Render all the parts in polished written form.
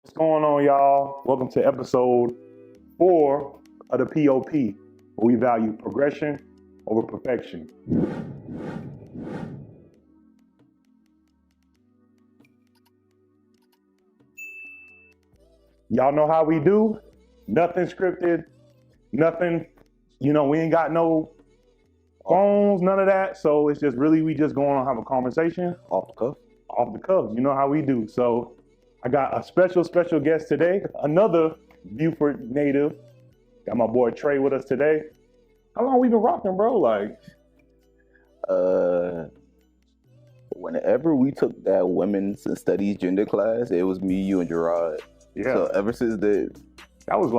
What's going on, y'all? Welcome to episode 4 of the P.O.P, where we value progression over perfection. Y'all know how we do. Nothing scripted, nothing, we ain't got no phones, none of that. So it's just really, we just going on have a conversation. Off the cuff. Off the cuff. You know how we do. So I got a special guest today, another Beaufort native. Got my boy Trey with us today. How long we been rocking, bro? Whenever we took that women's and studies gender class, it was me, you, and Gerard. Yeah. So ever since then, That was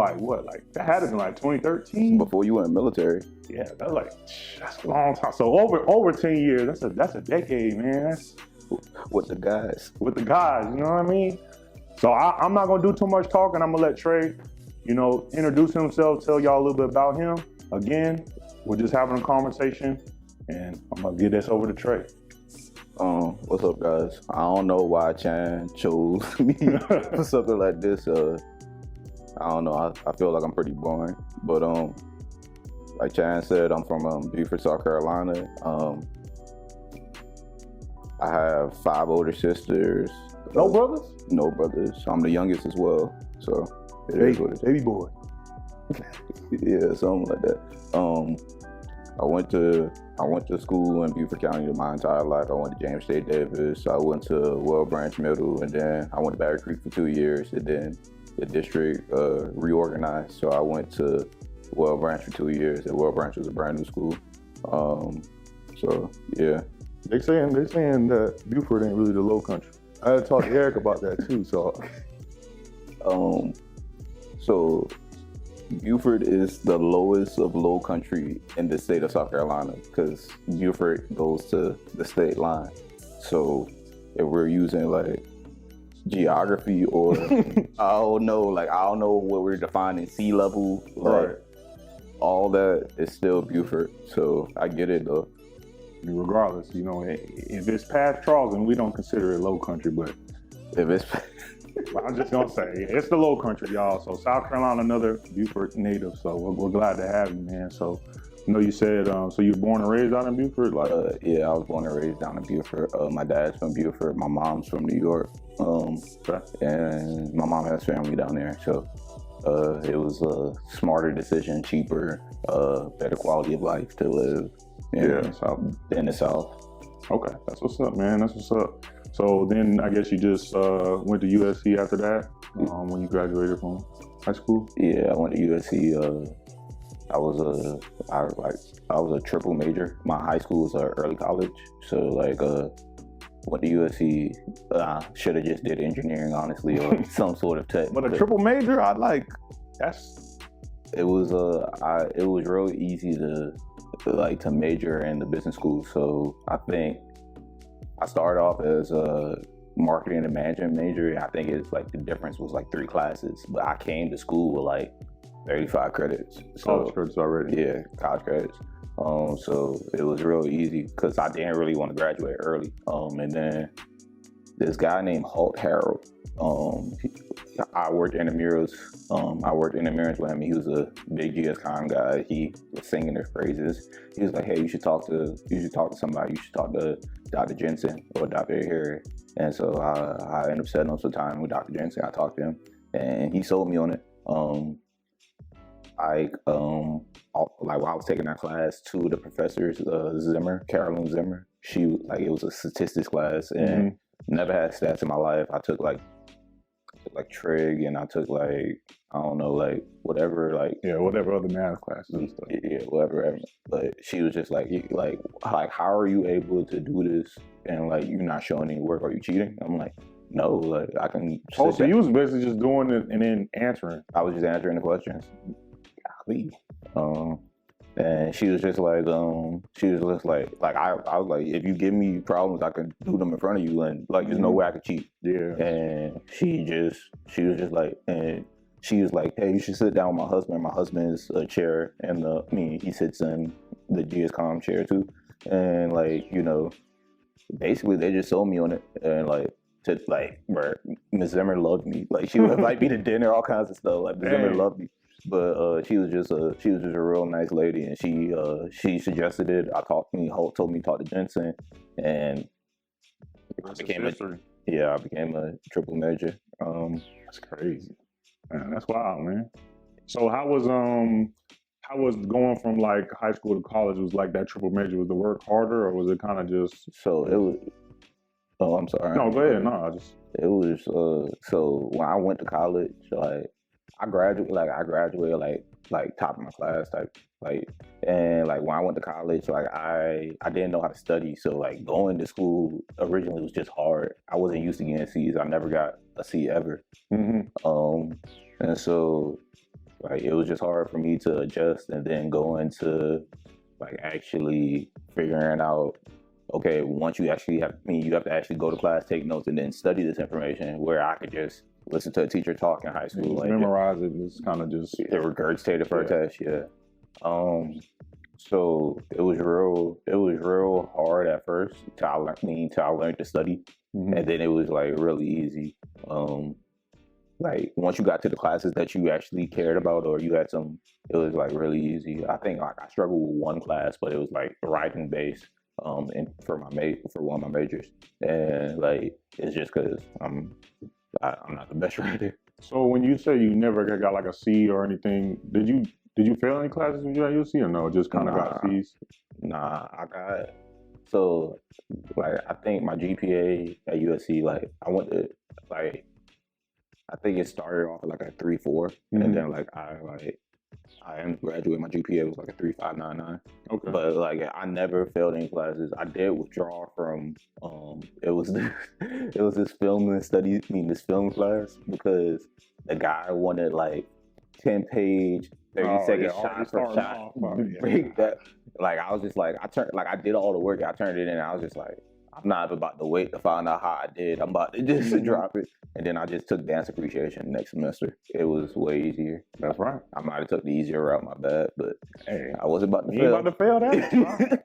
that had to be 2013? before you went military. Yeah, that's a long time. So over 10 years, that's a decade, man. That's With the guys. with the guys, you know what I mean? So I'm not gonna do too much talking. I'm gonna let Trey, introduce himself, tell y'all a little bit about him. Again, we're just having a conversation, and I'm gonna get this over to Trey. What's up, guys? I don't know why Chan chose me for something like this. I don't know. I feel like I'm pretty boring, but like Chan said, I'm from Beaufort, South Carolina. I have 5 older sisters. No brothers? No brothers. I'm the youngest as well. So it is what it is. Baby boy. Yeah, something like that. I went to school in Beaufort County my entire life. I went to James State Davis. I went to Well Branch Middle, and then I went to Barry Creek for 2 years. And then the district reorganized, so I went to Well Branch for 2 years. And Well Branch was a brand new school. So yeah. They saying that Beaufort ain't really the low country. I had to talk to Eric about that too. So Beaufort is the lowest of low country in the state of South Carolina because Beaufort goes to the state line. So if we're using like geography or I don't know what we're defining sea level, Right. all that is still Beaufort. So I get it though. Regardless, if it's past Charleston, we don't consider it low country, but If it's I'm just gonna say it's the low country, y'all. So South Carolina, another Beaufort native. So we're glad to have you, man. So I know you said so you were born and raised out in Beaufort, yeah, I was born and raised down in Beaufort. My dad's from Beaufort. My mom's from New York. And my mom has family down there. So it was a smarter decision, cheaper, better quality of life to live in the South. Okay, that's what's up, man. That's what's up. So then I guess you just went to USC after that when you graduated from high school. Yeah, I went to USC. I was a triple major. My high school was early college, so went to USC. Should have just did engineering, honestly, or some sort of tech. But a triple major, It was real easy to major in the business school. So I think I started off as a marketing and management major. I think it's the difference was 3 classes, but I came to school with 35 credits. College credits already. Yeah, college credits. So it was real easy because I didn't really want to graduate early. And then this guy named Holt Harold, I worked in the mirrors. I worked in the mirrors with him. He was a big GSCOM guy. He was singing their praises. He was like, "Hey, you should talk to somebody. You should talk to Dr. Jensen or Dr. Harry." And so I ended up setting up some time with Dr. Jensen. I talked to him, and he sold me on it. While I was taking that class, 2 of the professors, Carolyn Zimmer, it was a statistics class, and never had stats in my life. I took trig, and I took whatever whatever other math classes and stuff. Yeah, whatever. But she was just how are you able to do this and you're not showing any work? Are you cheating? I'm like, no, I can. Oh, so you was basically just doing it and then answering. I was just answering the questions. Golly. And she was just I was like, if you give me problems, I can do them in front of you, and there's no way I could cheat. Yeah. And she was just like, hey, you should sit down with my husband. My husband's a chair, and he sits in the GSCOM chair too. And basically they just sold me on it, and to like, bro, Miss Zimmer loved me. Like she would invite me to dinner, all kinds of stuff. Like Miss Zimmer loved me. But she was just a real nice lady, and she suggested it. Holt told me to talk to Jensen, and I became a triple major. That's crazy, man. That's wild, man. So how was going from like high school to college? Was like that triple major? Was the work harder, or was it kind of just? So it was. Oh, I'm sorry. No, go ahead. No, I just. It was so when I went to college, like I graduated like top of my class type, like, and like when I went to college, like I didn't know how to study, so like going to school originally was just hard. I wasn't used to getting C's. I never got a C ever. And so like it was just hard for me to adjust, and then go into like actually figuring out, okay, once you actually you have to actually go to class, take notes, and then study this information, where I could just listen to a teacher talk in high school. Like, memorize it, it's kind of just... regurgitate it for a test, So it was real hard at first till I learned to study. And then it was like really easy. Like once you got to the classes that you actually cared about, or you had it was like really easy. I think like I struggled with one class, but it was like writing based. And for one of my majors, and like it's just because I'm not the best writer. So when you say you never got like a C or anything, did you fail any classes when you were at USC, or no? Just kind of got C's? Nah, I got like I think my GPA at USC, like I went to like I think it started off like a 3.4, and then like I graduated. My GPA was like a 3.599. Okay. But like I never failed any classes. I did withdraw from it was this film class, because the guy wanted like 10-page 30-second shot for shot. Break that. Like I was just like I did all the work. I turned it in. And I was just like, I'm not about to wait to find out how I did. I'm about to just drop it. And then I just took dance appreciation next semester. It was way easier. That's right. I might have took the easier route, my bad, but hey, I wasn't about to fail. You ain't about to fail that?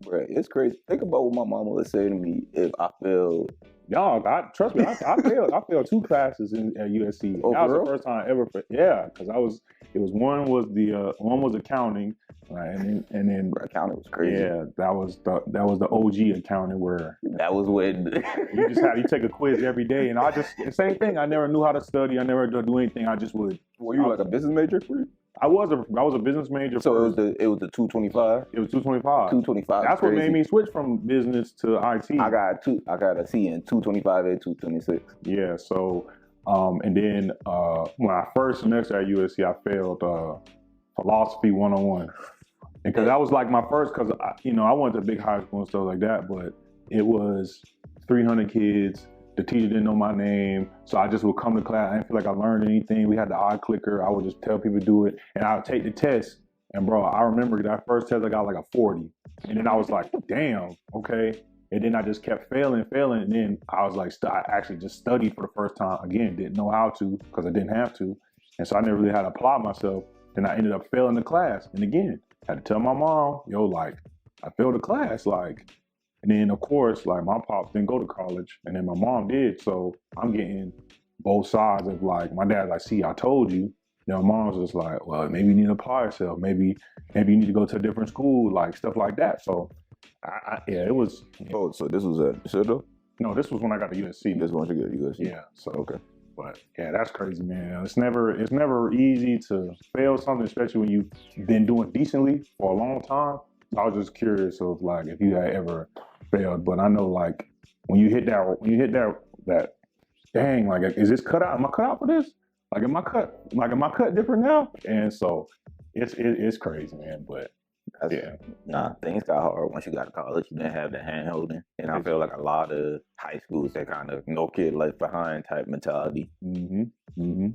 Bro, it's crazy. Think about what my mama would say to me if I failed. No, trust me, I failed. I failed 2 classes at USC. Oh, that was real? the first time I ever failed. Yeah, because one was accounting, right? And then Bro, accounting was crazy. Yeah, that was the OG accounting, where that was when you take a quiz every day, and same thing. I never knew how to study. I never do anything. I just would. Were you like a business major? I was a business major. So it was the 225. It was 225. 225. That's what made me switch from business to IT. I got a C in 225 and 226. Yeah. So, and then when I first semester at USC, I failed philosophy 101, because that was like my first. Because I went to a big high school and stuff like that, but it was 300 kids. The teacher didn't know my name, so I just would come to class. I didn't feel like I learned anything. We had the eye clicker. I would just tell people to do it, and I would take the test. And bro, I remember that first test I got like a 40, and then I was like, damn, okay. And then I just kept failing, and then I was like, I actually just studied for the first time again. Didn't know how to, because I didn't have to, and so I never really had to apply myself. Then I ended up failing the class, and again, had to tell my mom, yo, like I failed the class, like. And then, of course, like my pops didn't go to college, and then my mom did. So I'm getting both sides of like, my dad's like, see, I told you. My mom's just like, well, maybe you need to apply yourself. Maybe you need to go to a different school, like stuff like that. So, it was. Oh, so this was at Citadel? No, this was when I got to USC. This one you got to USC? Yeah. So, okay. But yeah, that's crazy, man. It's never easy to fail something, especially when you've been doing decently for a long time. I was just curious of like if you had ever failed, but I know like when you hit that dang, like, is this cut out? Am I cut out for this? Like, am I cut different now? And so it's crazy, man. But yeah, nah, things got hard once you got to college. You didn't have the hand holding, and I feel like a lot of high schools, that kind of no kid left behind type mentality.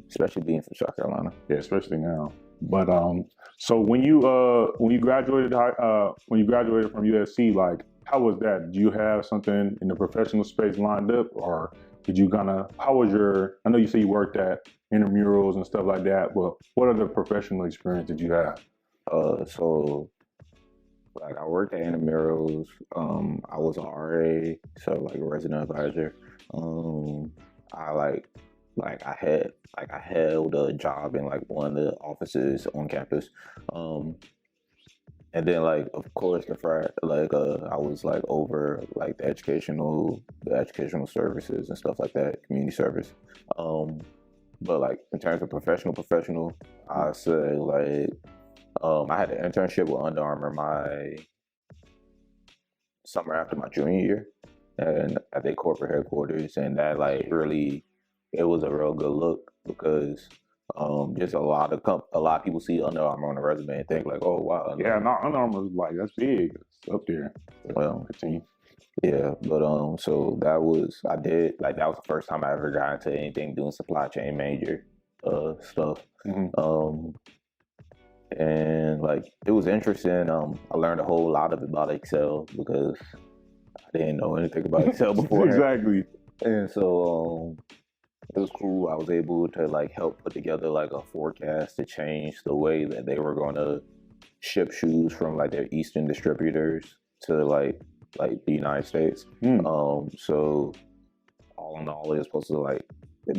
Especially being from South Carolina. Yeah, especially now. But so when you graduated from USC, like, how was that? Did you have something in the professional space lined up, or did you how was I know you say you worked at intramurals and stuff like that, but what other professional experience did you have? So Like I worked at intramurals. I was an RA, so like a resident advisor. I I held a job in like one of the offices on campus. Um, and then like of course I was like over like the educational services and stuff like that, community service. Um, but like in terms of professional, I say like I had an internship with Under Armour my summer after my junior year, and at their corporate headquarters, and that like really, it was a real good look because just a lot of people see Under Armour on the resume and think like, oh wow, Yeah, not Under Armour's like that's big. It's up there. well, 15. yeah, but so that was that was the first time I ever got into anything doing supply chain major stuff. Mm-hmm. And like it was interesting. I learned a whole lot about Excel because I didn't know anything about Excel before. Exactly. And so it was cool. I was able to like help put together like a forecast to change the way that they were going to ship shoes from like their Eastern distributors to like the United States. So all in all, it was supposed to like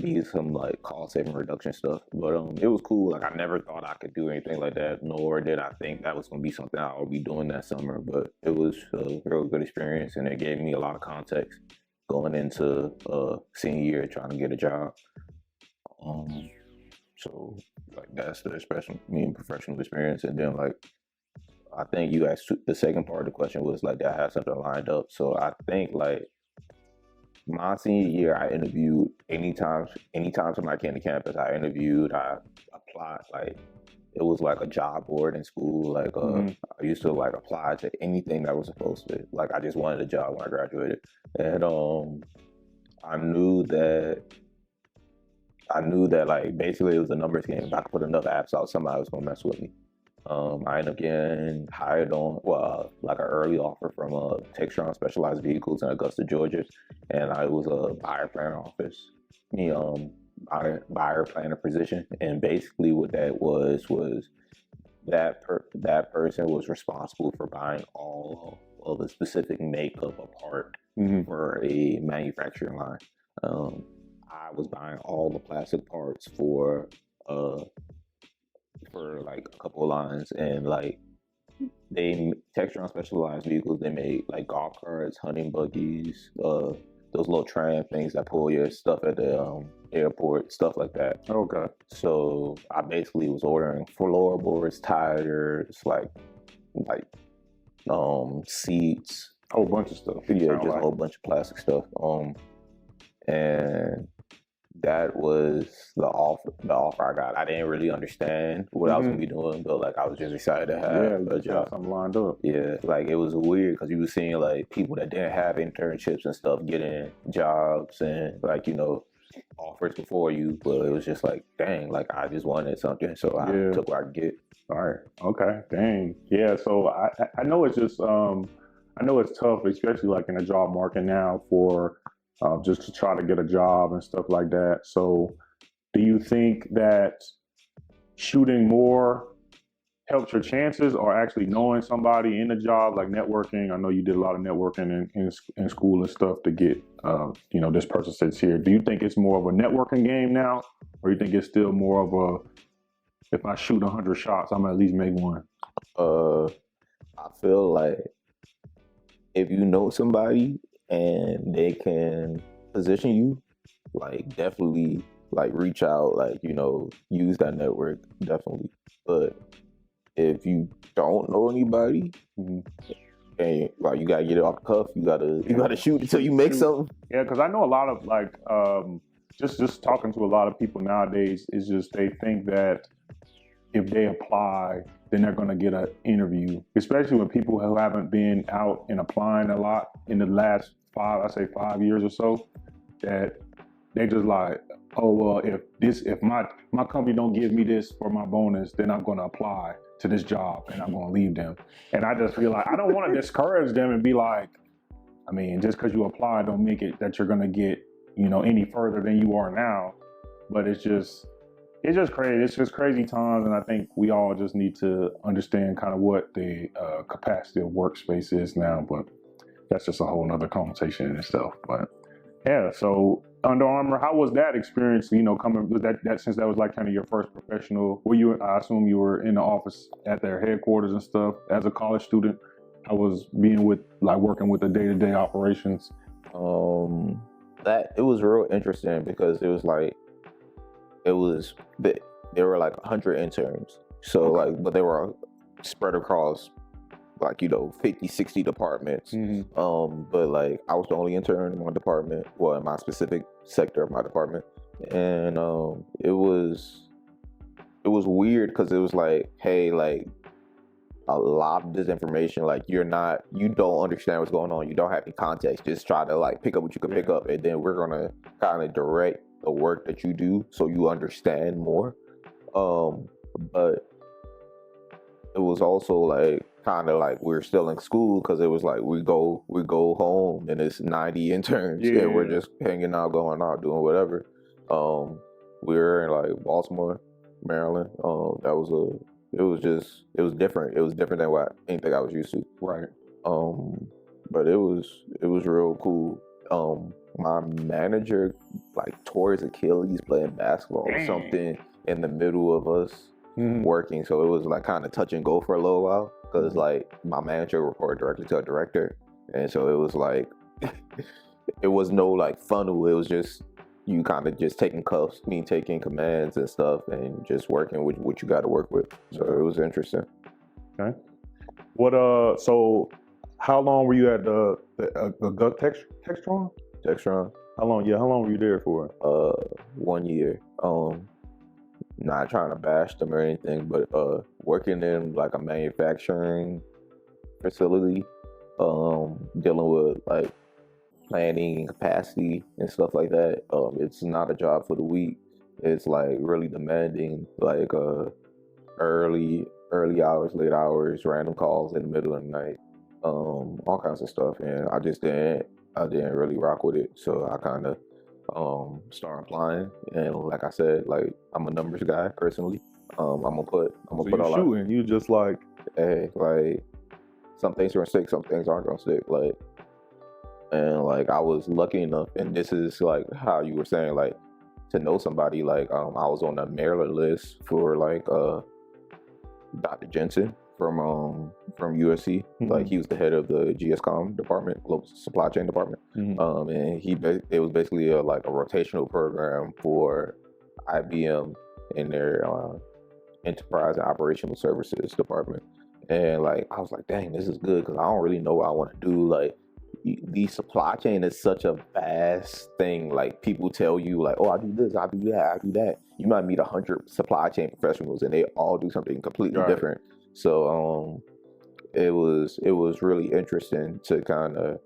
be some like cost saving reduction stuff. But it was cool. Like I never thought I could do anything like that, nor did I think that was gonna be something I would be doing that summer. But it was a real good experience, and it gave me a lot of context going into senior year trying to get a job. So like that's the special me and professional experience. And then like I think you asked the second part of the question was like, did I have something lined up? So I think like my senior year, I interviewed anytime somebody came to campus, I interviewed, I applied. Like it was like a job board in school. Like I used to like apply to anything that was supposed to. Like I just wanted a job when I graduated, and I knew that like basically it was a numbers game. If I could put enough apps out, somebody was gonna mess with me. I ended up getting hired on, like an early offer from Textron Specialized Vehicles in Augusta, Georgia, and I was a buyer planner office, buyer planner position, and basically what that was that person was responsible for buying all of the specific makeup apart for a manufacturing line. I was buying all the plastic parts for like a couple of lines, and like they Textron Specialized Vehicles, they made like golf carts, hunting buggies, those little tram things that pull your stuff at the airport, stuff like that. Okay. So I basically was ordering floorboards, tires, like seats, A whole bunch of stuff. yeah, just a whole bunch of plastic stuff. And that was the offer I got. I didn't really understand what I was gonna be doing, but like I was just excited to have a job. Something lined up. Yeah, like it was weird because you were seeing like people that didn't have internships and stuff getting jobs and like offers before you, but it was just like, dang, like I just wanted something, so I took what I could get. All right. Okay. Dang. Yeah. So I know it's just I know it's tough, especially like in the job market now for just to try to get a job and stuff like that. So do you think that shooting more helps your chances, or actually knowing somebody in the job, like networking? I know you did a lot of networking in school and stuff to get, this person sits here. Do you think it's more of a networking game now, or you think it's still more of a, if I shoot 100 shots, I'm gonna at least make one? I feel like if you know somebody and they can position you, like definitely like reach out, like use that network, definitely. But if you don't know anybody, and like you gotta get it off the cuff, you gotta shoot until you make something. Yeah, because I know a lot of like just talking to a lot of people nowadays is just they think that if they apply, then they're going to get an interview, especially with people who haven't been out and applying a lot in the last 5 years or so, that they just like, oh, well, if my company don't give me this for my bonus, then I'm going to apply to this job and I'm going to leave them. And I just feel like I don't want to discourage them and be like, I mean, just because you apply don't make it that you're going to get, any further than you are now. But it's just, it's just crazy. It's just crazy times, and I think we all just need to understand kind of what the capacity of workspace is now. But that's just a whole nother conversation in itself. But yeah, so Under Armour, how was that experience? You know, coming with that since that was like kind of your first professional. Were you? I assume you were in the office at their headquarters and stuff as a college student. How was being with working with the day-to-day operations? That it was real interesting because there were like 100 interns, so but they were spread across 50, 60 departments. But like I was the only intern in my department, well, in my specific sector of my department, and it was weird because it was like, hey, like a lot of this information, like you don't understand what's going on, you don't have any context, just try to like pick up what you can pick up, and then we're gonna kind of direct the work that you do so you understand more. But it was also like kind of like we're still in school because it was like we go home and it's 90 interns and we're just hanging out, going out, doing whatever. We were in like Baltimore, Maryland. It was different. It was different than anything I was used to. Right. But it was real cool. My manager like tore his Achilles playing basketball or something in the middle of us working, so it was like kind of touch and go for a little while because like my manager reported directly to a director, and so it was like it was no like funnel. It was just you kind of just taking commands and stuff and just working with what you got to work with. So it was interesting. Okay. What so how long were you at the Textron? Textron. How long were you there for? 1 year. Not trying to bash them or anything, but working in like a manufacturing facility, dealing with like planning and capacity and stuff like that. It's not a job for the weak. It's like really demanding, like early hours, late hours, random calls in the middle of the night, all kinds of stuff. And I didn't really rock with it, so I kind of start applying. And like I said, like I'm a numbers guy personally. I'm gonna put all shooting. You just like, hey, like some things are gonna stick, some things aren't gonna stick. Like, and like I was lucky enough, and this is like how you were saying, like to know somebody. Like I was on the mailer list for like Dr. Jensen from USC. Like he was the head of the GSCOM department, global supply chain department. And it was basically a rotational program for IBM in their enterprise and operational services department. And like I was like, dang, this is good because I don't really know what I want to do. Like the supply chain is such a vast thing. Like people tell you like, oh, I do this, I do that, I do that. You might meet 100 supply chain professionals and they all do something completely different. So it was really interesting to kind of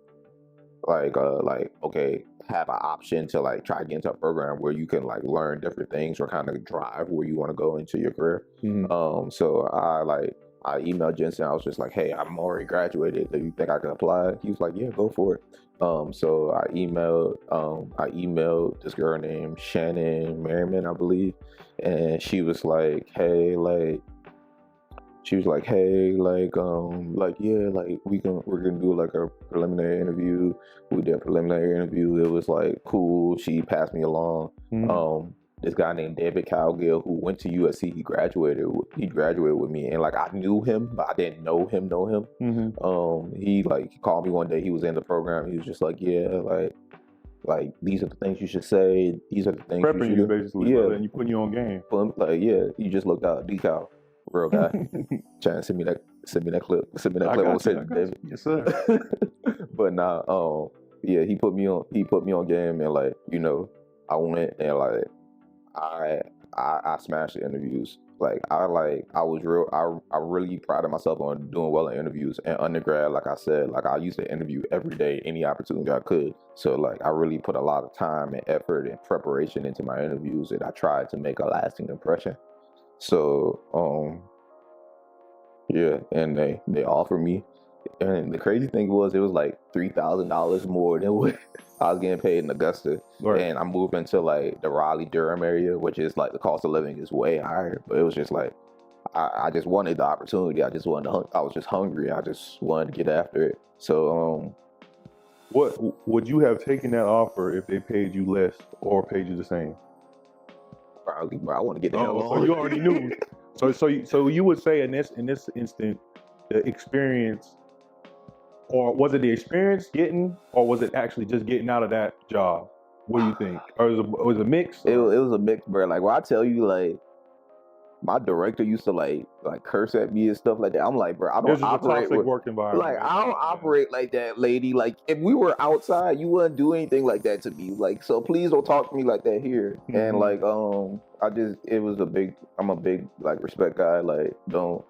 have an option to like try to get into a program where you can like learn different things or kind of drive where you want to go into your career. So I emailed Jensen. I was just like, hey, I'm already graduated. Do you think I can apply? He was like, yeah, go for it. So I emailed this girl named Shannon Merriman, I believe, and she was like, hey, like yeah, like we're gonna do like a preliminary interview. We did a preliminary interview. It was like cool. She passed me along. This guy named David Cowgill who went to USC. He graduated with me, and like I knew him, but I didn't know him. He called me one day. He was in the program. He was just like, yeah, like these are the things you should say. These are the things prepping you should do. basically, brother, and you putting you on game. Like yeah, you just looked out decal. Real guy. Trying to send me that clip. David. Yes, sir. But nah, yeah, he put me on game, and like, you know, I went and like I smashed the interviews. Like I really prided myself on doing well in interviews. And undergrad, like I said, like I used to interview every day, any opportunity I could. So like I really put a lot of time and effort and preparation into my interviews, and I tried to make a lasting impression. So yeah, and they offered me, And the crazy thing was, it was like $3,000 more than what I was getting paid in Augusta. Right. And I moved into like the Raleigh Durham area, which is like the cost of living is way higher. But it was just like I just wanted the opportunity. I was just hungry. I just wanted to get after it. So What would you have taken that offer if they paid you less or paid you the same? probably, bro, I want to get the hell on. So you already knew. So you would say in this instant, the experience, or was it the experience getting, or was it actually just getting out of that job? What do you think? Or was it a mix? It was a mix, bro. Like, when I tell you, like, my director used to like curse at me and stuff like that. I'm like, bro, I This don't is a operate toxic work environment. like, I don't operate like that, lady. Like, if we were outside, you wouldn't do anything like that to me. Like, so please don't talk to me like that here. Mm-hmm. And like, I'm a big like respect guy. Like, don't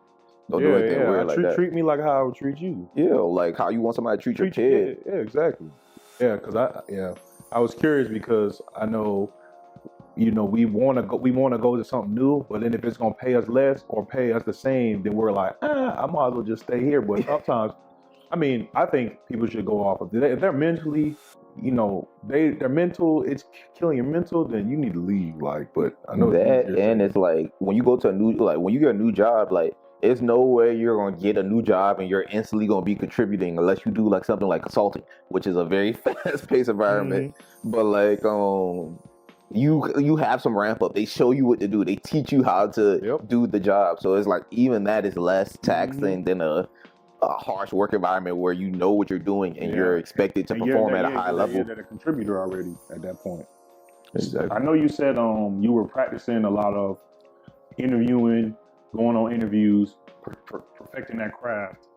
do anything weird like that. Treat me like how I would treat you. Yeah, like how you want somebody to treat your kid. Yeah, exactly. Yeah, because I was curious because I know, you know, we want to go to something new, but then if it's gonna pay us less or pay us the same, then we're like, I might as well just stay here. But sometimes, I mean, I think people should go off of if they're mentally, you know, their mental, it's killing your mental, then you need to leave. Like, but I know that, and it's like when you go to when you get a new job, like, it's no way you're gonna get a new job and you're instantly gonna be contributing unless you do like something like consulting, which is a very fast-paced environment. Mm-hmm. But like, you have some ramp up. They show you what to do. They teach you how to do the job. So it's like, even that is less taxing than a harsh work environment where you know what you're doing and you're expected to perform at a high level. You're a contributor already at that point. Exactly. I know you said you were practicing a lot of interviewing, going on interviews, perfecting that craft.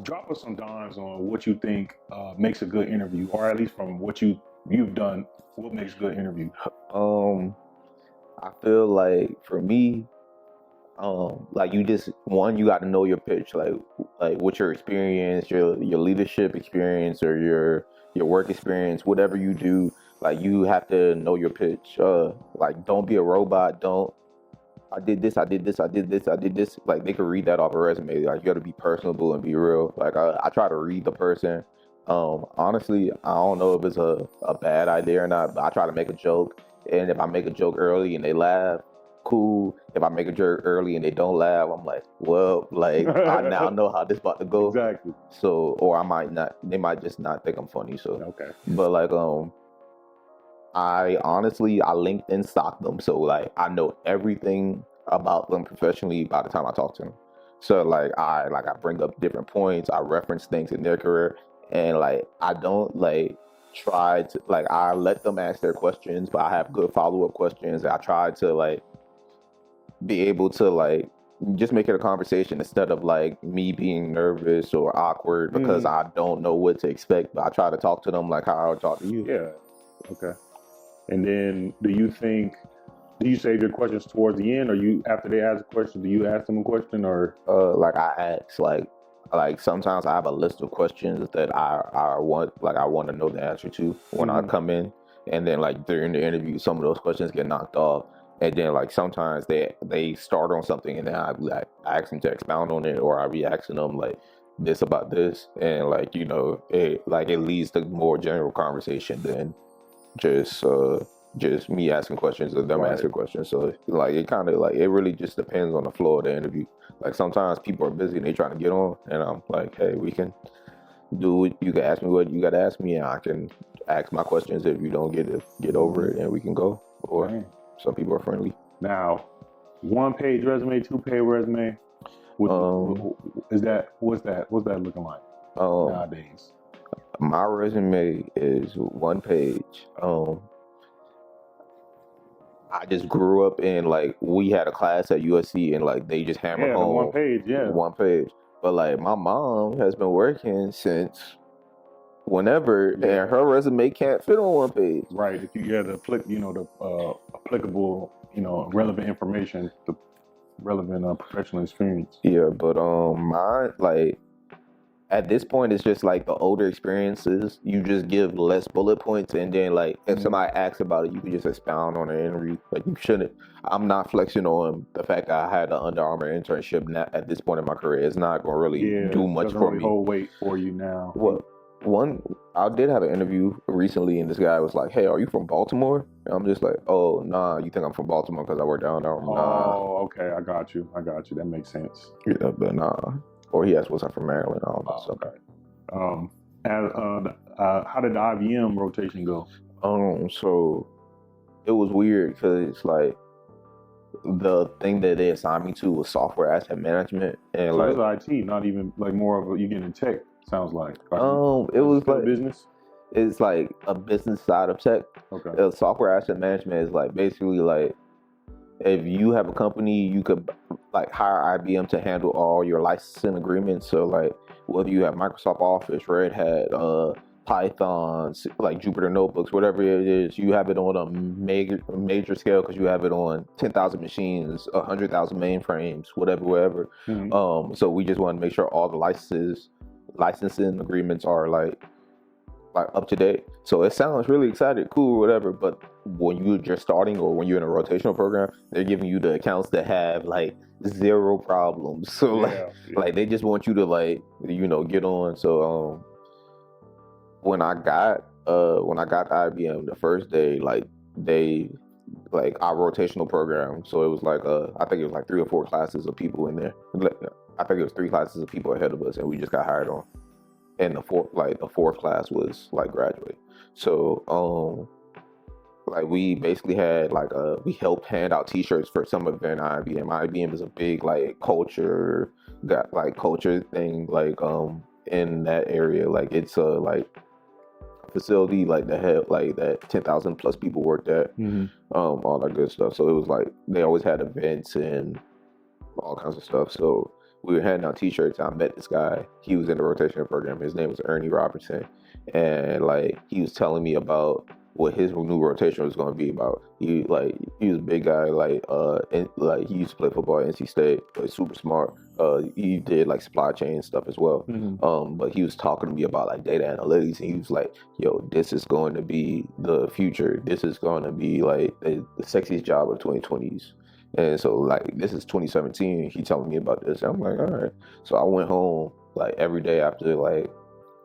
Drop us some dimes on what you think makes a good interview, or at least from what you've done, what makes a good interview? I feel like for me, like you got to know your pitch, like what's your experience, your leadership experience, or your work experience, whatever you do, like you have to know your pitch. Like, don't be a robot. I did this. Like, they could read that off a resume. Like, you got to be personable and be real. Like, I try to read the person. Honestly, I don't know if it's a bad idea or not, but I try to make a joke. And if I make a joke early and they laugh, cool. If I make a joke early and they don't laugh, I'm like, well, like, I now know how this about to go. Exactly. So, or I might not, they might just not think I'm funny. So, okay. But like, I LinkedIn stalk them. So like, I know everything about them professionally by the time I talk to them. So like, I bring up different points. I reference things in their career, and like, I don't like try to, like, I let them ask their questions, but I have good follow-up questions. I try to like be able to like just make it a conversation instead of like me being nervous or awkward because I don't know what to expect. But I try to talk to them like how I would talk to you. Yeah. Okay. And then do you save your questions towards the end, or after they ask a question, do you ask them a question, or? Like, I ask, like sometimes I have a list of questions that I want to know the answer to when I come in, and then like during the interview, some of those questions get knocked off, and then like sometimes they start on something, and then I like ask them to expound on it, or I be asking them like this about this, and like, you know, it leads to more general conversation than just me asking questions or them asking questions. So like, it kind of like, it really just depends on the flow of the interview. Like, sometimes people are busy and they trying to get on, and I'm like, hey, we can do it. You can ask me what you got to ask me, and I can ask my questions if you don't get over it, and we can go. Or some people are friendly. Now, 1-page resume, 2-page resume. What's that looking like nowadays? My resume is 1 page. I just grew up in, like, we had a class at USC, and like they just hammered home 1 page, 1 page. But like, my mom has been working since whenever, and her resume can't fit on 1 page. Right. If you get the applicable, relevant information, the relevant professional experience. Yeah, but mine, like, at this point, it's just like the older experiences. You just give less bullet points, and then like if somebody asks about it, you can just expound on the interview. Like you shouldn't. I'm not flexing on the fact that I had an Under Armour internship at this point in my career. It's not gonna really do much doesn't for really me. hold weight for you now. Well, I did have an interview recently, and this guy was like, "Hey, are you from Baltimore?" And I'm just like, "Oh, nah. You think I'm from Baltimore because I work down there?" Nah. Oh, okay. I got you. That makes sense. Yeah, but nah. Or he asked, "Was I from Maryland?" I don't know. Oh, okay. How did the IBM rotation go? So it was weird because like the thing that they assigned me to was software asset management, and So like it's IT, not even like more of a, you getting tech. Sounds like. it was still like business. it's like a business side of tech. Okay. Software asset management is like basically like if you have a company, you could like hire IBM to handle all your licensing agreements. So like whether you have Microsoft Office, Red Hat, Python, like Jupyter notebooks, whatever it is, you have it on a major scale because you have it on 10,000 machines, 100,000 mainframes, whatever. Mhm. So we just want to make sure all the licensing agreements are like up to date. So it sounds really exciting, cool, whatever. But when you're just starting or when you're in a rotational program, they're giving you the accounts that have like zero problems. So like they just want you to like get on. So when I got IBM the first day, like our rotational program. So it was like I think it was like 3 or 4 classes of people in there. I think it was 3 classes of people ahead of us, and we just got hired on. And the fourth class was like graduate. So like we basically had like we helped hand out T-shirts for some event at IBM. IBM is a big like culture thing like in that area. Like it's a like facility like that had like that 10,000 plus people worked at, all that good stuff. So it was like they always had events and all kinds of stuff. So we were handing out T-shirts. I met this guy. He was in the rotation program. His name was Ernie Robertson, and like he was telling me about what his new rotation was going to be about. He was a big guy. Like he used to play football at NC State. But super smart. He did like supply chain stuff as well. But he was talking to me about like data analytics, and he was like, "Yo, this is going to be the future. This is going to be like the sexiest job of the 2020s." And so like this is 2017. He telling me about this. I'm like, all right. So I went home like every day after like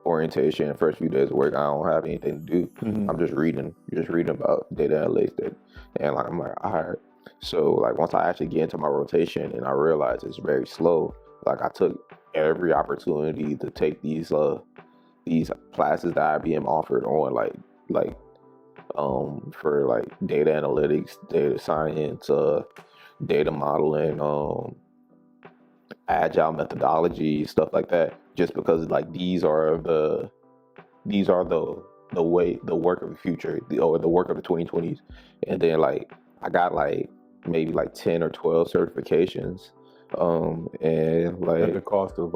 orientation, first few days of work. I don't have anything to do. I'm just reading about data analytics, and like I'm like, all right. So like once I actually get into my rotation and I realize it's very slow, like I took every opportunity to take these classes that IBM offered on for like data analytics, data science, data modeling, agile methodology, stuff like that, just because like these are the work of the future, or the work of the 2020s. And then like I got like maybe like 10 or 12 certifications, and like at the cost of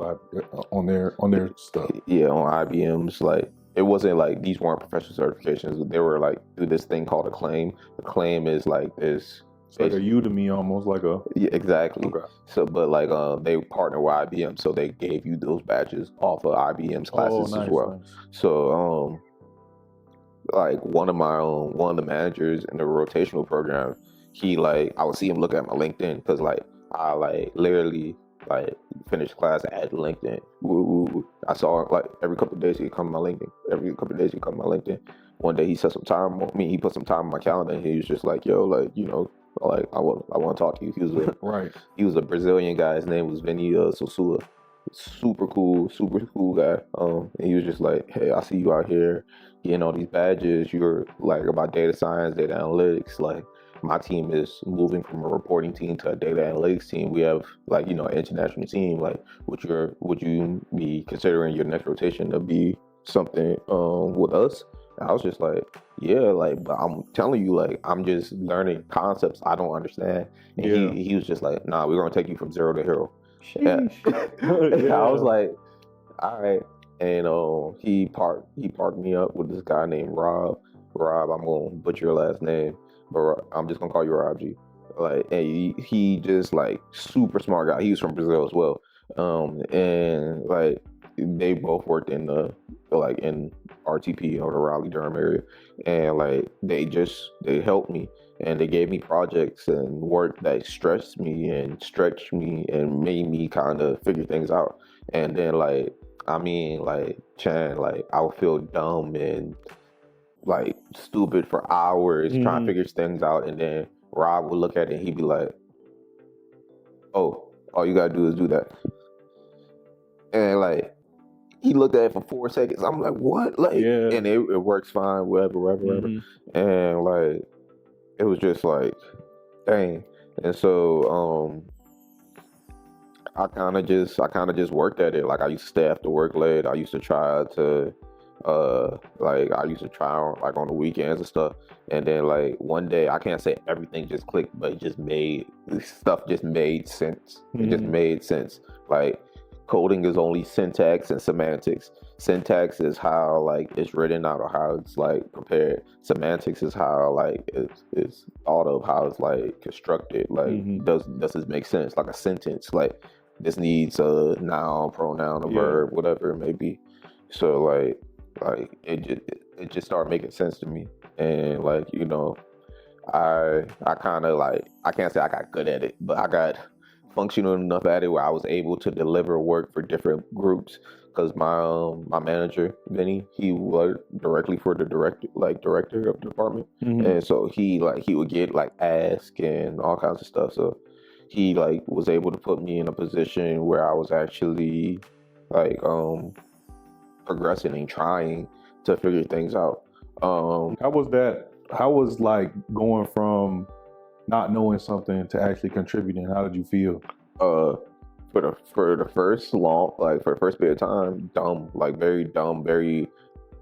on their stuff. Yeah, on IBM's. Like it wasn't like these weren't professional certifications. They were like through this thing called a claim. The claim is like this. It's like a Udemy, almost like a. Yeah, exactly. Okay. So, but like they partner with IBM, so they gave you those badges off of IBM's classes as well. Nice. So, like one of the managers in the rotational program, he like I would see him look at my LinkedIn because like I like literally like finished class and add LinkedIn. I saw like every couple of days he'd come to my LinkedIn. One day he set some time on me. He put some time on my calendar, and he was just like, "Yo, like like I want to talk to you." He was right. He was a Brazilian guy. His name was Vinny Sosua. Super cool guy. And he was just like, "Hey, I see you out here getting all these badges. You're like about data science, data analytics. Like my team is moving from a reporting team to a data analytics team. We have like an international team. Like would you be considering your next rotation to be something with us?" And I was just like, yeah, like, but I'm telling you, like, I'm just learning concepts I don't understand. And he was just like, nah, we're gonna take you from 0 to hero. Yeah. I was like, all right. And he parked me up with this guy named Rob. Rob, I'm gonna butcher your last name, but I'm just gonna call you Rob G. Like, and he just like super smart guy. He was from Brazil as well. And like they both worked in in RTP or the Raleigh Durham area, and like they helped me and they gave me projects and work that stressed me and stretched me and made me kind of figure things out. And then Chan, like I would feel dumb and like stupid for hours trying to figure things out, and then Rob would look at it and he'd be like, "Oh, all you gotta do is do that." And like he looked at it for 4 seconds. I'm like, "What?" Like, and it works fine, whatever. And like it was just like, dang. And so I kind of just worked at it. Like I used to stay after work late. I used to try to like on the weekends and stuff. And then like one day, I can't say everything just clicked, but stuff just made sense. It just made sense. Like coding is only syntax and semantics. Syntax is how like it's written out or how it's like prepared. Semantics is how like it's thought of, how it's like constructed. Like does this make sense? Like a sentence, like this needs a noun, pronoun, a verb, whatever it may be. So like it just started making sense to me. And like, you know, I kind of like, I can't say I got good at it, but I got functional enough at it where I was able to deliver work for different groups. Because my manager Vinny, he worked directly for the director of the department, and so he would get like ask and all kinds of stuff. So he like was able to put me in a position where I was actually like progressing and trying to figure things out. How was that? How was like going from not knowing something to actually contributing? How did you feel? For the first bit of time, dumb, like very dumb, very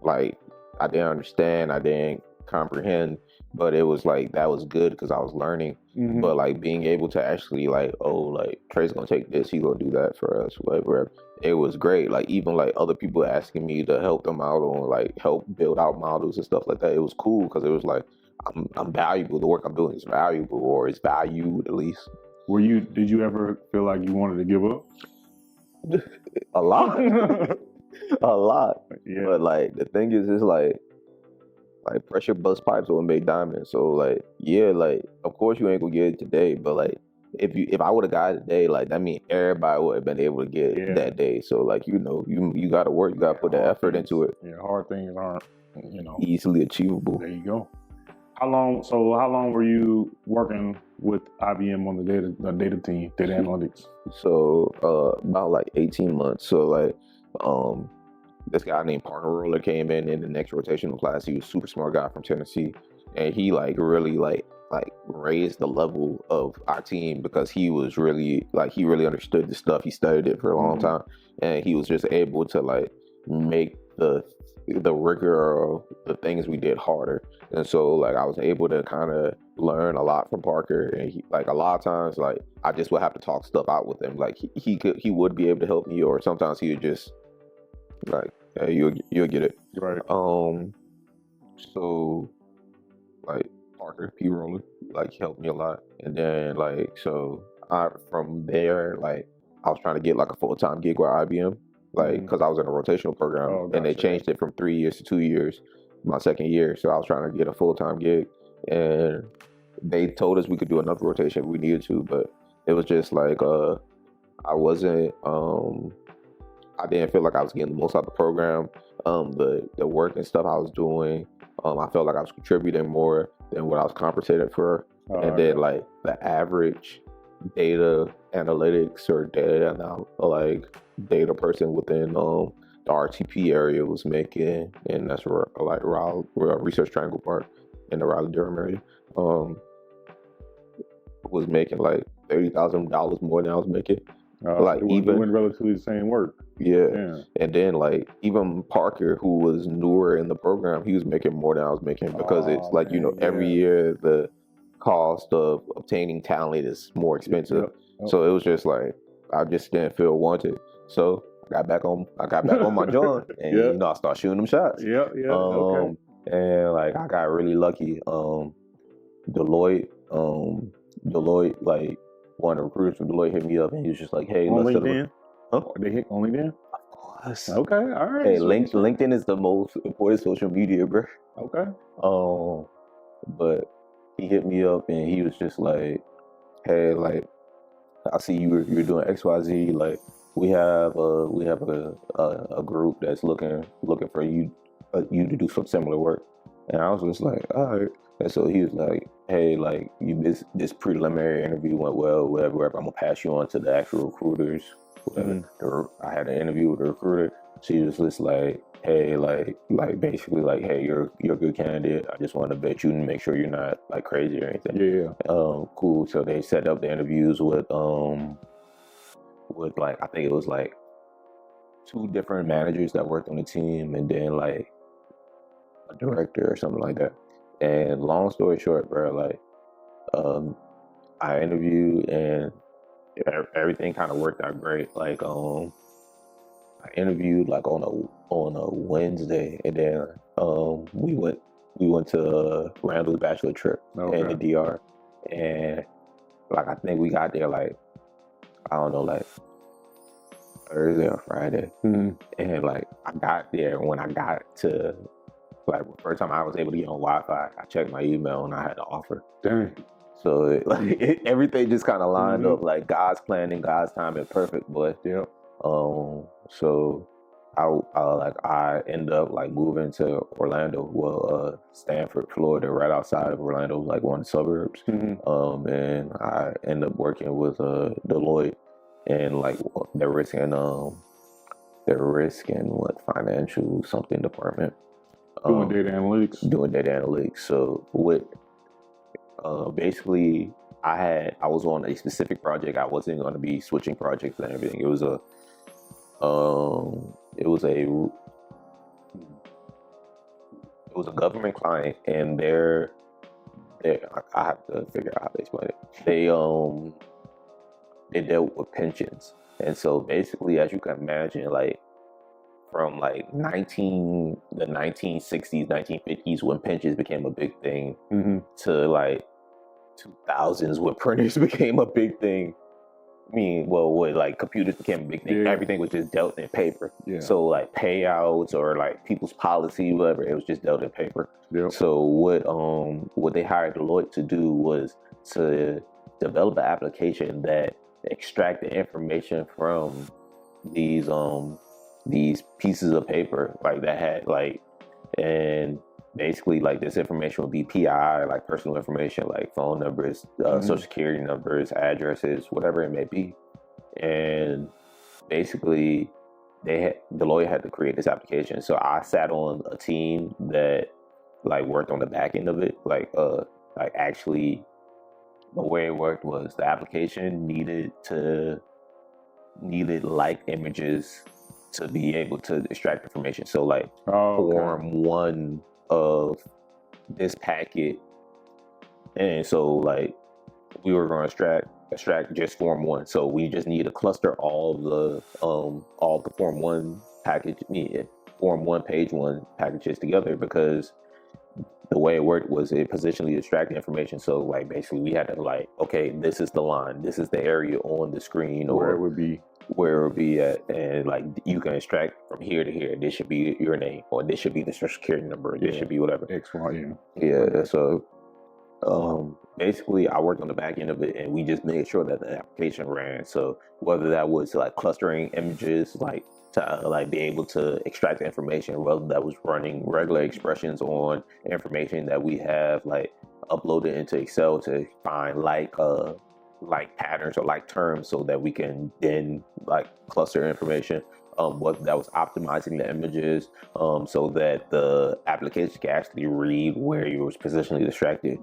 like I didn't understand, I didn't comprehend, but it was like that was good because I was learning. But like being able to actually like, oh, like Trey's gonna take this, he's gonna do that for us, whatever. It was great. Like even like other people asking me to help them out on like help build out models and stuff like that. It was cool because it was like I'm valuable. The work I'm doing is valuable, or it's valued at least. Did you ever feel like you wanted to give up? A lot. A lot. Yeah. But like the thing is like pressure bust pipes will make diamonds. So like like of course you ain't gonna get it today, but like if I would have got it today, like that means everybody would have been able to get it that day. So like, you know, you gotta work, you gotta put the effort into it. Yeah, hard things aren't, easily achievable. There you go. How long were you working with IBM on the data team, data analytics? So about like 18 months. So like this guy named Parker Roller came in the next rotational class. He was a super smart guy from Tennessee, and he like really like raised the level of our team because he was really like, he really understood the stuff. He studied it for a long time, and he was just able to like make the rigor of the things we did harder. And so like I was able to kind of learn a lot from Parker, and he, like a lot of times like I just would have to talk stuff out with him. Like he would be able to help me, or sometimes he would just like, hey, you'll get it. Right. So like Parker P. Roller like helped me a lot. And then like so from there, like I was trying to get like a full-time gig with IBM, like because I was in a rotational program, and they changed it from 3 years to 2 years my second year. So I was trying to get a full-time gig, and they told us we could do another rotation if we needed to, but it was just like I wasn't I didn't feel like I was getting the most out of the program. The work and stuff I was doing, I felt like I was contributing more than what I was compensated for. And then like the average data analytics or data person within the RTP area was making, and that's where like Raleigh Research Triangle Park in the Raleigh Durham area, was making like $30,000 more than I was making. Like even doing relatively the same work. Yeah. And then like even Parker, who was newer in the program, he was making more than I was making, because it's like, every year the cost of obtaining talent is more expensive. Yep. So it was just like I just didn't feel wanted. So I got back on my joint, and I started shooting them shots. Okay. And like I got really lucky. Deloitte, like one of the recruiters from Deloitte hit me up, and he was just like, "Hey, on let's LinkedIn." Huh? They hit on LinkedIn? was. Okay, all right. Hey, So- LinkedIn is the most important social media, bro. Okay. But he hit me up and he was just like, "Hey, like, I see you're doing XYZ. Like, we have a group that's looking for you to do some similar work." And I was just like, "All right." And so he was like, "Hey, like, this preliminary interview went well, whatever. I'm gonna pass you on to the actual recruiters." I had an interview with the recruiter. She was just like, "Hey, like basically like, hey, you're a good candidate. I just want to vet you and make sure you're not like crazy or anything." Yeah. Cool. So they set up the interviews with like, I think it was like 2 different managers that worked on the team, and then like a director or something like that. And long story short, bro, like I interviewed and everything kind of worked out great. Like I interviewed like on a Wednesday, and then we went to Randall's bachelor trip in the DR, and like I think we got there like, I don't know, like Thursday or Friday, and like I got there. When I got to like the first time I was able to get on Wi-Fi, I checked my email and I had an offer. Dang. So everything just kind of lined up, like God's plan and God's timing, perfect, boy. Yep. So I ended up like moving to Orlando, Stanford, Florida, right outside of Orlando, like one of the suburbs. And I ended up working with Deloitte and like the risk and what financial something department. Doing data analytics. So with basically I was on a specific project. I wasn't going to be switching projects and everything. It was a government client, and I have to figure out how to explain it. They dealt with pensions, and so basically, as you can imagine, like from like the 1960s, 1950s, when pensions became a big thing, to like 2000s when printers became a big thing. I mean, well, when like computers became a big thing, everything was just dealt in paper. So like payouts or like people's policy, whatever, it was just dealt in paper. So what they hired Deloitte to do was to develop an application that extracted information from these pieces of paper like that had like, and basically like this information would be PI, like personal information, like phone numbers, social security numbers, addresses, whatever it may be. And basically Deloitte had to create this application. So I sat on a team that like worked on the back end of it. Like actually the way it worked was the application needed like images to be able to extract information. So like form 1 of this packet, and so like we were going to extract just form 1. So we just need to cluster all the form 1 page 1 packages together, because the way it worked was it positionally extracted information. So like basically we had to like, okay, this is the line, this is the area on the screen, or where it would be at, and like you can extract from here to here. This should be your name, or this should be the social security number, this should be whatever. So basically I worked on the back end of it, and we just made sure that the application ran. So whether that was like clustering images, like to like be able to extract the information, whether that was running regular expressions on information that we have like uploaded into Excel to find like patterns or like terms, so that we can then like cluster information, whether that was optimizing the images, so that the application can actually read where you was positionally distracted.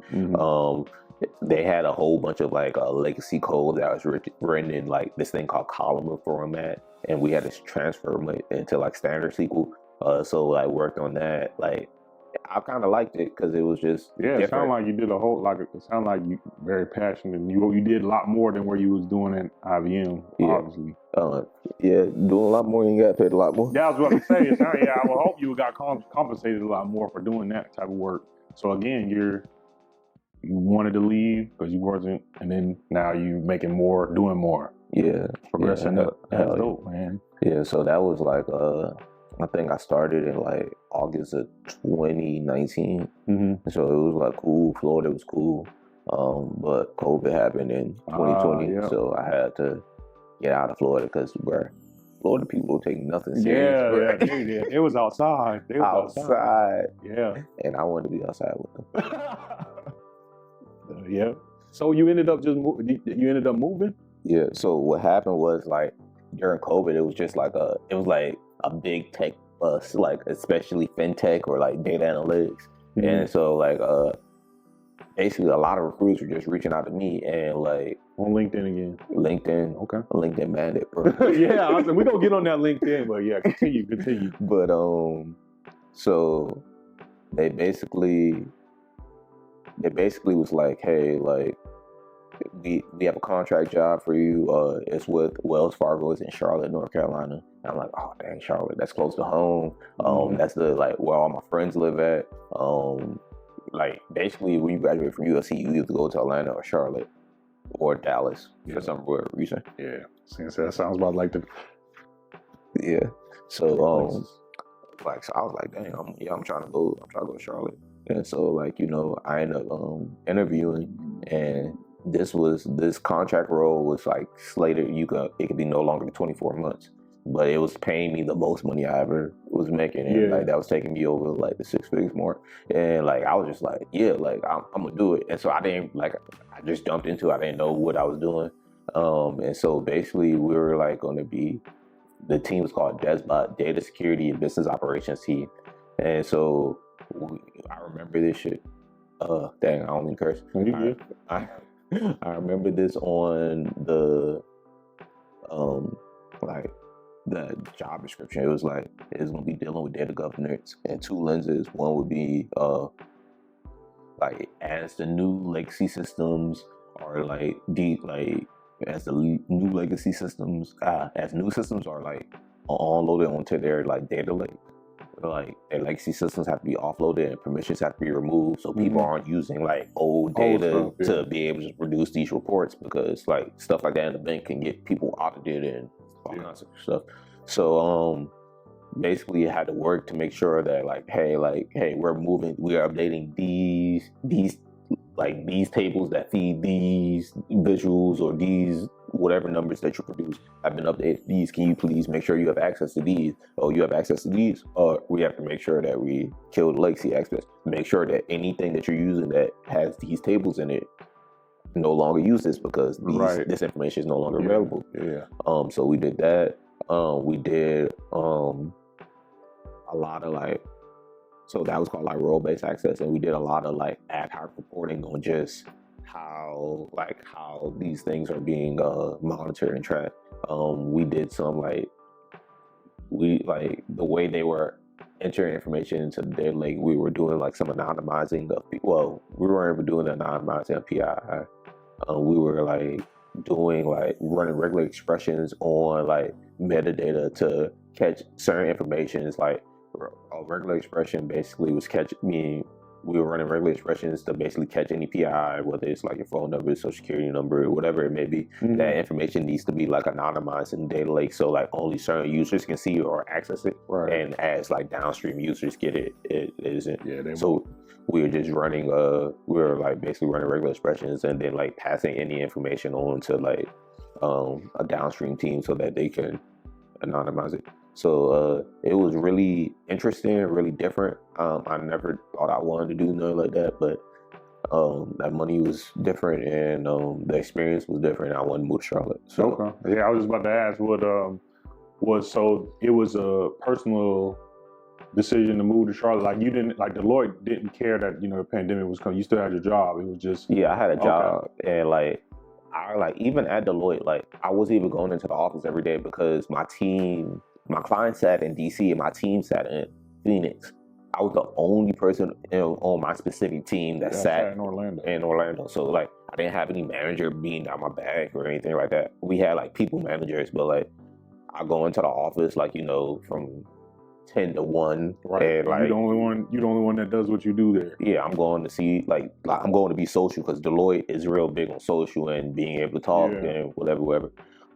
They had a whole bunch of like legacy code that was written in like this thing called columnar format, and we had to transfer it into like standard SQL. So like worked on that. Like I kind of liked it because it was just different. It sounded like you did it sounded like you very passionate. You did a lot more than what you was doing at IBM, obviously. Doing a lot more, and you got paid a lot more. That was what I'm saying. I would hope you got compensated a lot more for doing that type of work. So again, wanted to leave because you wasn't, and then now you making more, doing more, progressing yeah, up. That's dope, man. Yeah, so that was like I think I started in like August of 2019. So it was like cool. Florida was cool. But COVID happened in 2020, so I had to get out of Florida because Florida people take nothing serious. Yeah, it was outside. They was outside. Yeah. And I wanted to be outside with them. Yeah. So you ended up moving? Yeah. So what happened was like during COVID, it was just like a big tech bust, like especially fintech or like data analytics. And so like basically a lot of recruiters were just reaching out to me and like on LinkedIn again. LinkedIn. Okay. LinkedIn bandit, bro. Yeah, we're gonna get on that LinkedIn, but yeah, continue. But so they basically was like, hey, like we have a contract job for you. It's with Wells Fargo. It's in Charlotte, North Carolina. And I'm like, oh dang, Charlotte, that's close to home. That's the like where all my friends live at. Like basically when you graduate from USC, you either go to Atlanta or Charlotte or Dallas for some weird reason. Yeah, since that sounds about like the. Yeah. So like so I was like, dang, I'm trying to go to Charlotte. And so like, you know, I ended up interviewing, and this contract role was like slated it could be no longer than 24 months. But it was paying me the most money I ever was making, and like that was taking me over like the 6 figures mark. And like I was just like, yeah, like I'm gonna do it. And so I just jumped into it. I didn't know what I was doing. And so basically we were like going to be, the team was called DESBOT, Data Security and Business Operations Team. And so I remember this shit. Dang, I don't mean curse. I remember this on the like the job description. It was like it's gonna be dealing with data governance and 2 lenses. One would be like as the new legacy systems are as new legacy systems as new systems are like unloaded onto their like data lake. Like their legacy systems have to be offloaded and permissions have to be removed, so people aren't using like old data to be able to produce these reports, because like stuff like that in the bank can get people audited and all kinds of stuff. So basically you had to work to make sure that hey, we're updating these tables that feed these visuals or these whatever numbers that you produce have been updated. These, can you please make sure you have access to these? Oh, you have access to these? We have to make sure that we kill the legacy access. Make sure that anything that you're using that has these tables in it no longer use this, because this information is no longer available. So we did that. We did a lot of so that was called role-based access, and we did a lot of ad hoc reporting on just how these things are being monitored and tracked. We did some the way they were entering information into the data lake. We were doing some anonymizing of people. Well, we weren't even doing the anonymizing of PII. We were running regular expressions on metadata to catch certain information. A regular expression basically was we were running regular expressions to basically catch any PII, whether it's your phone number, social security number, whatever it may be. That information needs to be anonymized in the data lake, so only certain users can see or access it. And as downstream users get it, it isn't. So we were just running basically running regular expressions and then passing any information on to a downstream team so that they can anonymize it. So it was really interesting, really different. I never thought I wanted to do nothing like that, but that money was different and the experience was different. I wanted to move to Charlotte. So. Okay. Yeah, I was just about to ask it was a personal decision to move to Charlotte. You didn't, Deloitte didn't care that, the pandemic was coming. You still had your job. It was just. Yeah, I had a job. And even at Deloitte, I wasn't even going into the office every day because my client sat in DC and my team sat in Phoenix. I was the only person on my specific team that sat in Orlando. So I didn't have any manager being down my back or anything like that. We had people managers, but I go into the office from 10 to 1. Right. And like, you're the only one that does what you do there. yeah, I'm going to see, like I'm going to be social because Deloitte is real big on social and being able to talk and whatever.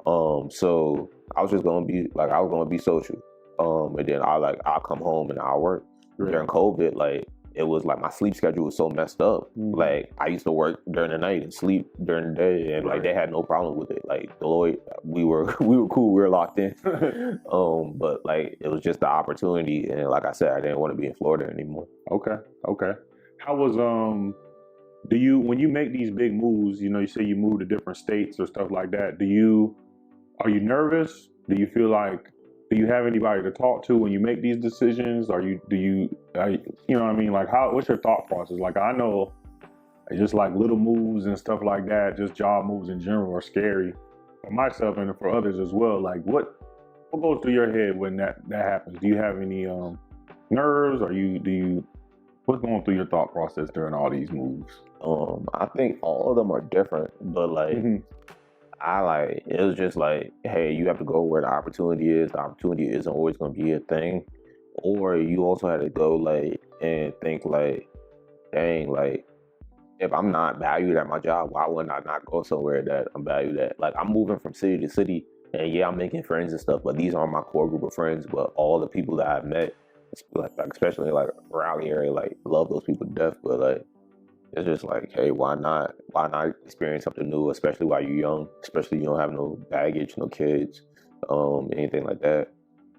So I was just going to be, like, I was going to be social. And then I'll come home and I'll work. During COVID, like, it was like my sleep schedule was so messed up. Like, I used to work during the night and sleep during the day, and like they had no problem with it. Like Deloitte, we were cool, we were locked in. But like it was just the opportunity, and like I said, I didn't want to be in Florida anymore. Okay. How was do you, when you make these big moves, you know, you say you move to different states or stuff like that, are you nervous? Do you feel like, do you have anybody to talk to when you make these decisions? You know what I mean? Like, what's your thought process? Like, I know just like little moves and stuff like that, just job moves in general are scary for myself and for others as well. Like, what goes through your head when that happens? Do you have any nerves, or what's going through your thought process during all these moves? I think all of them are different, but like, it was just like, hey, you have to go where the opportunity is. The opportunity isn't always going to be a thing. Or you also had to go like and think like, dang, like if I'm not valued at my job, why wouldn't I not go somewhere that I'm valued at? Like, I'm moving from city to city, and yeah, I'm making friends and stuff, but these aren't my core group of friends. But all the people that I've met, like especially like around here, like love those people to death. But like, it's just like, hey, why not experience something new, especially while you're young, especially you don't have no baggage, no kids, anything like that.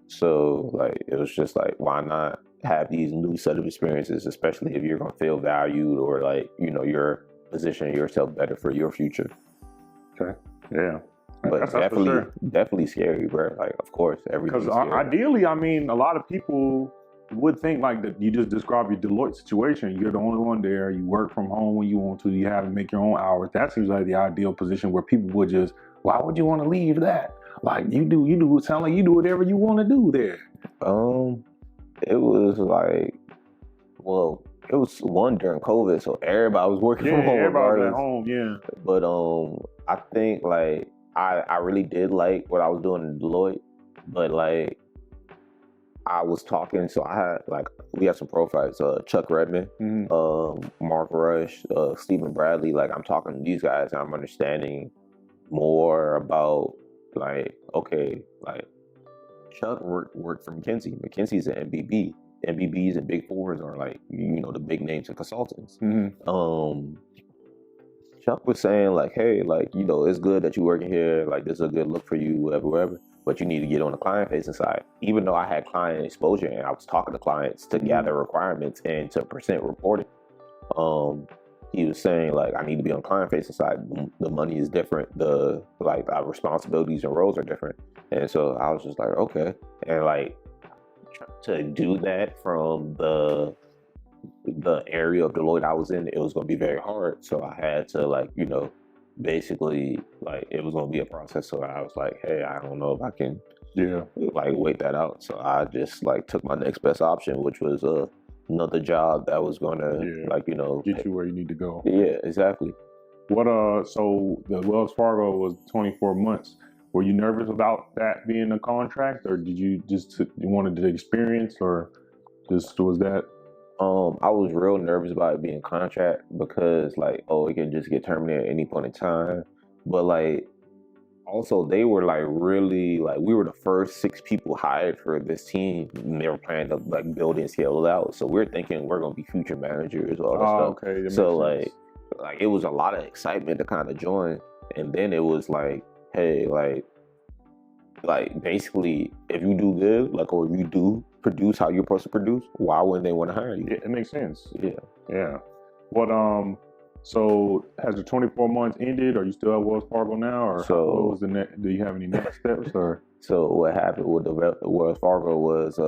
So like, it was just like, why not have these new set of experiences, especially if you're gonna feel valued, or like, you know, you're positioning yourself better for your future. Okay. Yeah. But that's definitely scary, bro. Like, of course, everything's because scary. ideally, I mean, a lot of people would think like that. You just described your Deloitte situation. You're the only one there. You work from home when you want to. You have to make your own hours. That seems like the ideal position where people would just, why would you want to leave that? Like, you do sound like you do whatever you want to do there. It was like, well, it was one during COVID, so everybody was working from home. Everybody was at home, yeah. But I think like I really did like what I was doing in Deloitte, but like I was talking, so we had some profiles, Chuck Redmond, Mark Rush, Stephen Bradley. Like, I'm talking to these guys and I'm understanding more about like, okay, like Chuck worked for McKinsey. McKinsey's an MBB. MBBs and Big Fours are like, you know, the big names of consultants. Chuck was saying like, hey, like, you know, it's good that you're working here. Like, this is a good look for you, whatever. But you need to get on the client-facing side. Even though I had client exposure and I was talking to clients to gather requirements and to present reporting, he was saying like, I need to be on the client-facing side. The money is different. Our responsibilities and roles are different. And so I was just like, okay. And like, to do that from the area of Deloitte I was in, it was going to be very hard. So I had to, like, you know, basically, like, it was going to be a process. So I was like, hey, I don't know if I can, like, wait that out. So I just, like, took my next best option, which was another job that was going to, like, you know, get you where you need to go. Yeah, exactly. So the Wells Fargo was 24 months. Were you nervous about that being a contract, or did you just you wanted the experience, or just was that? I was real nervous about it being contract because, like, it can just get terminated at any point in time. But like, also they were like really, like, we were the first 6 people hired for this team, and they were planning to like build and scale it out. So we're thinking we're gonna be future managers, all that stuff. Okay. So like it was a lot of excitement to kind of join, and then it was like, hey, like basically, if you do good, like, or if you do produce how you're supposed to produce, why wouldn't they want to hire you? Yeah, it makes sense. Yeah. What so has the 24 months ended? Are you still at Wells Fargo now, or what was the next? Do you have any next steps, or? So what happened with the Wells Fargo was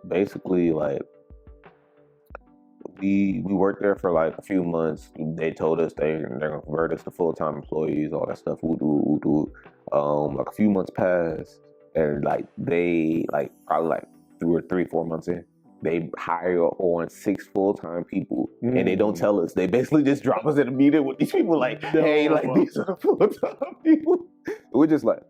basically like we worked there for like a few months. They told us they're gonna convert us to full-time employees, all that stuff. Like a few months passed, and like they like probably like 3 or 4 months in, they hire on 6 full-time people, and they don't tell us. They basically just drop us in a meeting with these people, like, hey, like, these are the full-time people. We're just like,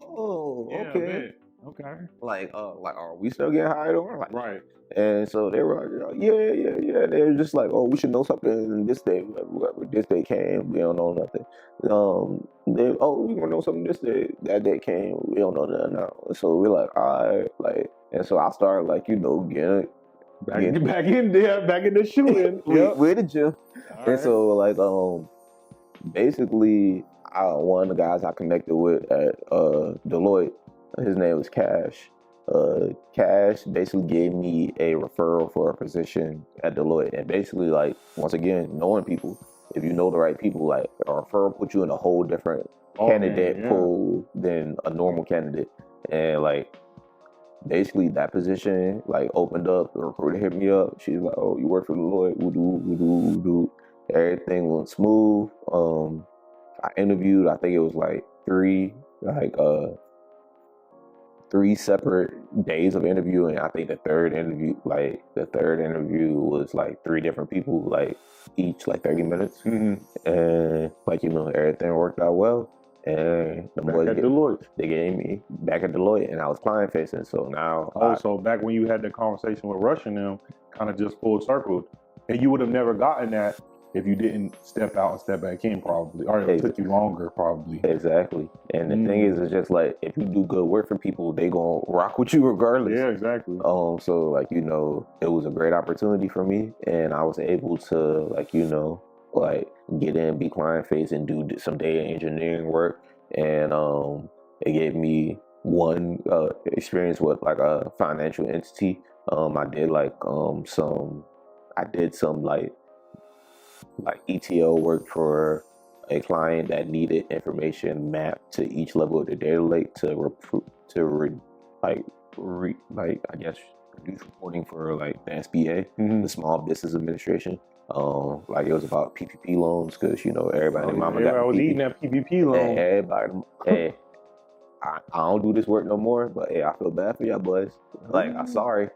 oh, okay. Okay. Like, are we still getting hired on? Like, Right. and so they were like, yeah. They were just like, oh, we should know something this day. Whatever this day came, we don't know nothing. We want to know something this day. That day came, we don't know nothing now. So we're like, all right, like, and so I started like, getting Back in there, back in the shooting. Yep. we're the gym, All and right. so like, basically, one of the guys I connected with at Deloitte, his name was Cash. Cash basically gave me a referral for a position at Deloitte, and basically, like, once again, knowing people, if you know the right people, like, a referral puts you in a whole different candidate pool than a normal candidate, and like, basically that position like opened up. The recruiter hit me up. She's like, "Oh, you work for Deloitte? Woo-doo. Everything went smooth. I interviewed. I think it was like three separate days of interviewing. I think the third interview was like three different people, like each like 30 minutes, and like everything worked out well. And the boys Deloitte. They gave me back at Deloitte, and I was client facing. So now, so back when you had the conversation with Rush and them, kind of just full circled, and you would have never gotten that if you didn't step out and step back in, probably, or it took you longer, probably. Exactly. And the thing is, it's just like, if you do good work for people, they gonna rock with you regardless. Yeah, exactly. So like, it was a great opportunity for me, and I was able to like, get in, be client facing, do some data engineering work, and it gave me one experience with like a financial entity. I did some like ETL work for a client that needed information mapped to each level of the data lake to produce reporting for like the SBA, the Small Business Administration. Like, it was about PPP loans, because everybody mama got was eating that PPP loan. Hey, I don't do this work no more, but hey, I feel bad for y'all boys. Like, I'm sorry.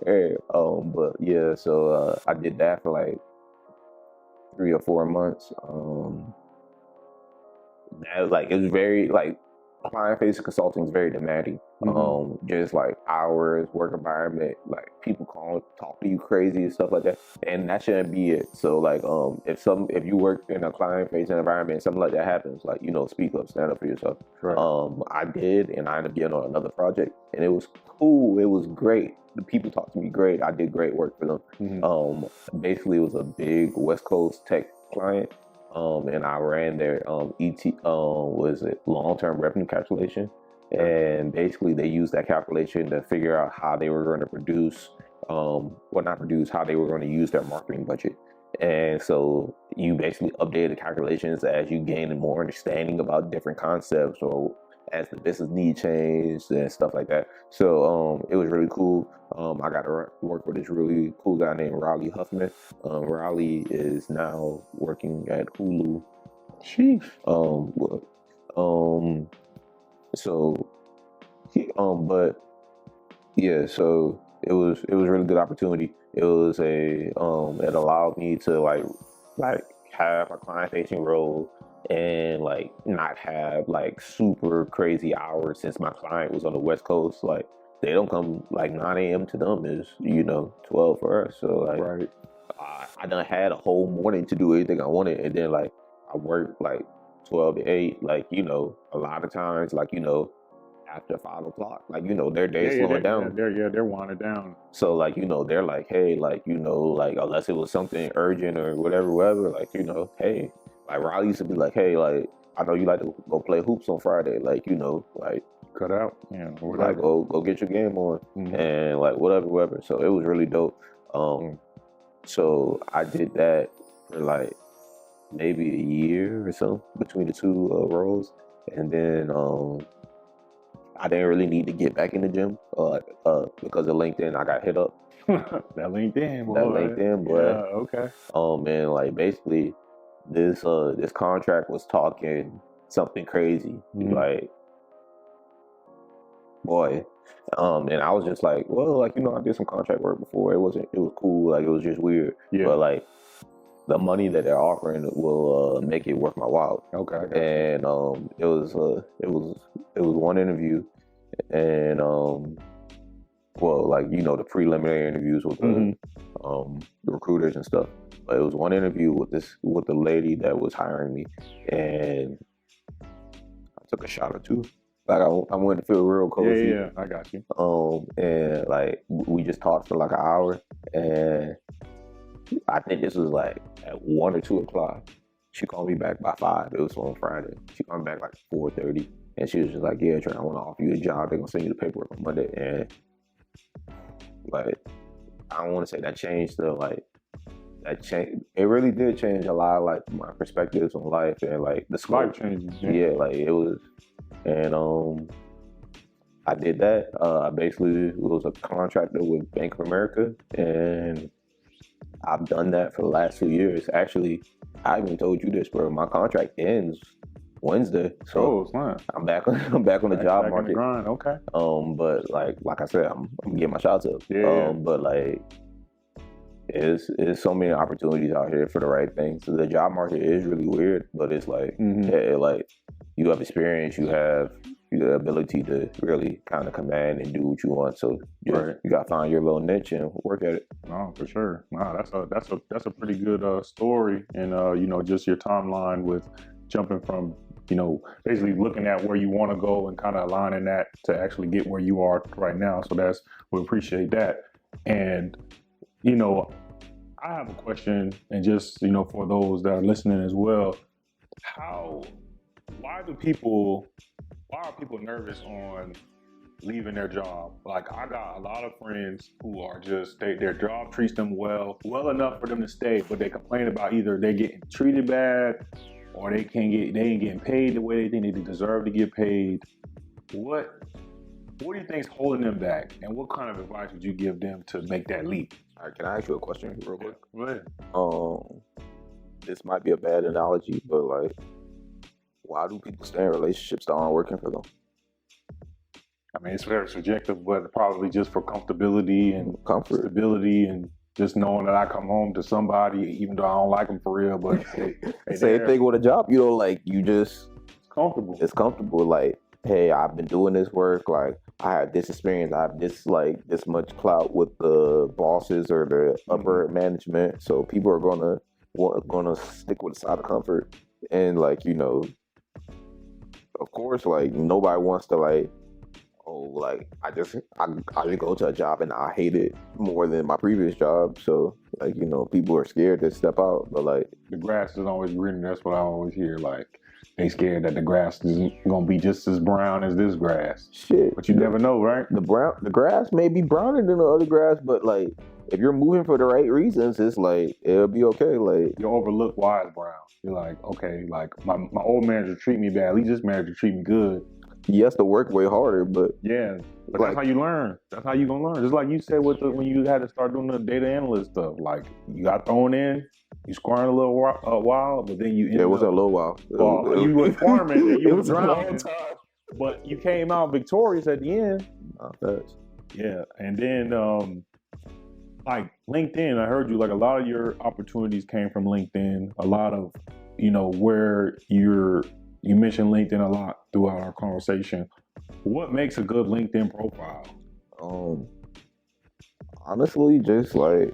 Hey, but yeah, so I did that for like 3 or 4 months. That was like, it was very like, client facing consulting is very demanding. Just like hours, work environment, like people talk to you crazy and stuff like that, and that shouldn't be it. So like, if you work in a client facing environment, something like that happens, like, speak up, stand up for yourself. Right. I did, and I ended up getting on another project, and it was cool. It was great. The people talked to me great. I did great work for them. Basically, it was a big West Coast tech client. And I ran their long-term revenue calculation, and basically they used that calculation to figure out how they were going to how they were going to use their marketing budget. And so you basically update the calculations as you gain more understanding about different concepts, or as the business need changed and stuff like that. So it was really cool. I got to work with this really cool guy named Riley Huffman. Riley is now working at Hulu. Sheesh. So it was a really good opportunity. It was it allowed me to like have a client facing role, and like not have like super crazy hours, since my client was on the West Coast. Like, they don't come like 9 a.m. to them is 12 for us. So like, right. I done had a whole morning to do anything I wanted, and then like I worked like 12 to 8. Like, a lot of times, like, after 5 o'clock, like, their day slowing down. They're winding down. So like, they're like, hey, like, like, unless it was something urgent or whatever, like, hey, like, Riley used to be like, hey, like, I know you like to go play hoops on Friday, like, like, cut out, like, go get your game on, and like, whatever. So it was really dope. So I did that for like maybe a year or so between the two roles, and then I didn't really need to get back in the gym because of LinkedIn. I got hit up. That LinkedIn boy. Yeah, okay. And like, basically this contract was talking something crazy, like, boy. And I was just like, well, like, I did some contract work before. It was cool. Like, it was just weird. Yeah. But like, the money that they're offering will make it worth my while. Okay. And it was one interview, and well, like, you know, the preliminary interviews with the recruiters and stuff. But it was one interview with the lady that was hiring me, and I took a shot or two. Like I wanted to feel real cozy. Yeah, I got you. And like we just talked for like an hour, and I think this was like at 1 or 2 o'clock. She called me back by 5. It was on Friday. She called me back like 4:30, and she was just like, "Yeah, Trey, I want to offer you a job. They're gonna send you the paperwork on Monday." And like, I don't want to say that changed it really did change a lot of like my perspectives on life and like the scope. Life changes. Yeah, like it was, and I did that. I basically was a contractor with Bank of America, and I've done that for the last 2 years. Actually, I even told you this, bro. My contract ends Wednesday, so it's fine. I'm back on the job market. The grind. Okay. But like I said, I'm getting my shots up. Yeah. But like, it's so many opportunities out here for the right thing. So the job market is really weird, but it's like, like you have experience, you have the ability to really kind of command and do what you want. So you gotta find your little niche and work at it. No, for sure. Wow, that's a pretty good story, and you know, just your timeline with jumping from, you know, basically looking at where you want to go and kind of aligning that to actually get where you are right now. So we appreciate that. And you know, I have a question, and just, you know, for those that are listening as well, why are people nervous on leaving their job? Like, I got a lot of friends who are just, their job treats them well enough for them to stay, but they complain about either they're getting treated bad or they ain't getting paid the way they think they deserve to get paid. What do you think's holding them back, and what kind of advice would you give them to make that leap? All right, can I ask you a question real quick? Go ahead. This might be a bad analogy, but like, why do people stay in relationships that aren't working for them? I mean, it's very subjective, but probably just for comfortability and comfort, stability, and just knowing that I come home to somebody, even though I don't like them for real. But same thing with a job. You know, like it's comfortable. It's comfortable. Like, hey, I've been doing this work. Like, I have this experience. I have this much clout with the bosses or the upper management. So people are gonna stick with the side of comfort. And like, you know, of course, like nobody wants to like, oh, like I just go to a job and I hate it more than my previous job. So like, you know, people are scared to step out. But like, the grass is always greener. That's what I always hear. Like, they scared that the grass is gonna be just as brown as this grass. Shit. But you never know, right? The grass may be browner than the other grass, but like, if you're moving for the right reasons, it's like, it'll be okay. Like, you overlook why it's brown. You're like, okay, like my old manager treat me bad. At least this manager treat me good. He has to work way harder, but yeah, but like, that's how you learn. That's how you gonna learn. Just like you said when you had to start doing the data analyst stuff. Like, you got thrown in, you squirmed a little while, but then you it was a little while. You were farming and you was drowning, but you came out victorious at the end. Yeah, and then like LinkedIn, I heard you, like a lot of your opportunities came from LinkedIn. A lot of, you know, where you mentioned LinkedIn a lot throughout our conversation. What makes a good LinkedIn profile? Honestly, just like,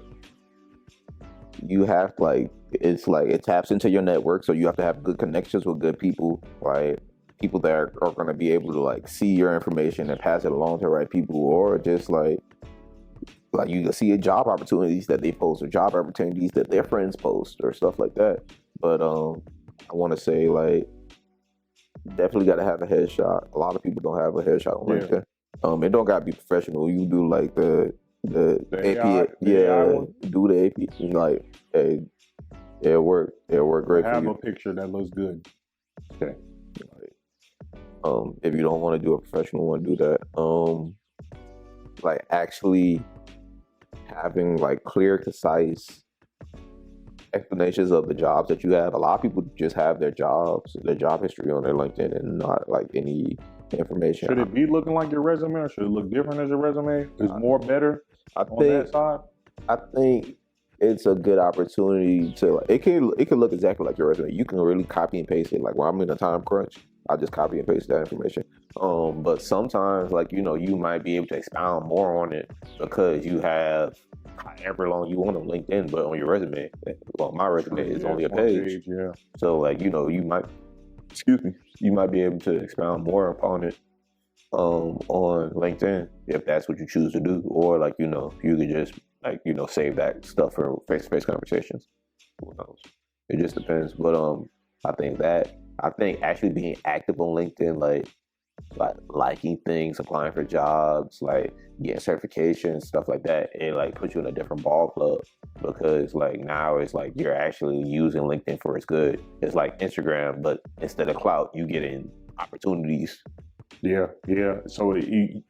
you have like, it's like it taps into your network, so you have to have good connections with good people, like people that are going to be able to like see your information and pass it along to the right people, or just like you can see job opportunities that they post or job opportunities that their friends post or stuff like that. But I want to say, like, definitely got to have a headshot. A lot of people don't have a headshot on LinkedIn. It don't got to be professional. You do like the AP, do the AP. Like, hey, it'll work great for you. Have a picture that looks good. Okay. If you don't want to do a professional one, do that. Like, actually having like clear, concise explanations of the jobs that you have. A lot of people just have their job history on their LinkedIn and not like any information. Should it be looking like your resume, or should it look different as your resume? Is more better on that side? I think it's a good opportunity to. It can look exactly like your resume. You can really copy and paste it. Like when I'm in a time crunch, I just copy and paste that information. But sometimes, like you might be able to expound more on it because you have however long you want on LinkedIn, but on your resume, well, my resume is only a page. Yeah. So like you might, excuse me, you might be able to expound more upon it on LinkedIn if that's what you choose to do, or like you could just like save that stuff for face-to-face conversations. Who knows? It just depends. But I think actually being active on LinkedIn, like liking things, applying for jobs, like getting certifications, stuff like that, it like puts you in a different ball club because like now it's like you're actually using LinkedIn for its good. It's like Instagram, but instead of clout, you get in opportunities. Yeah. So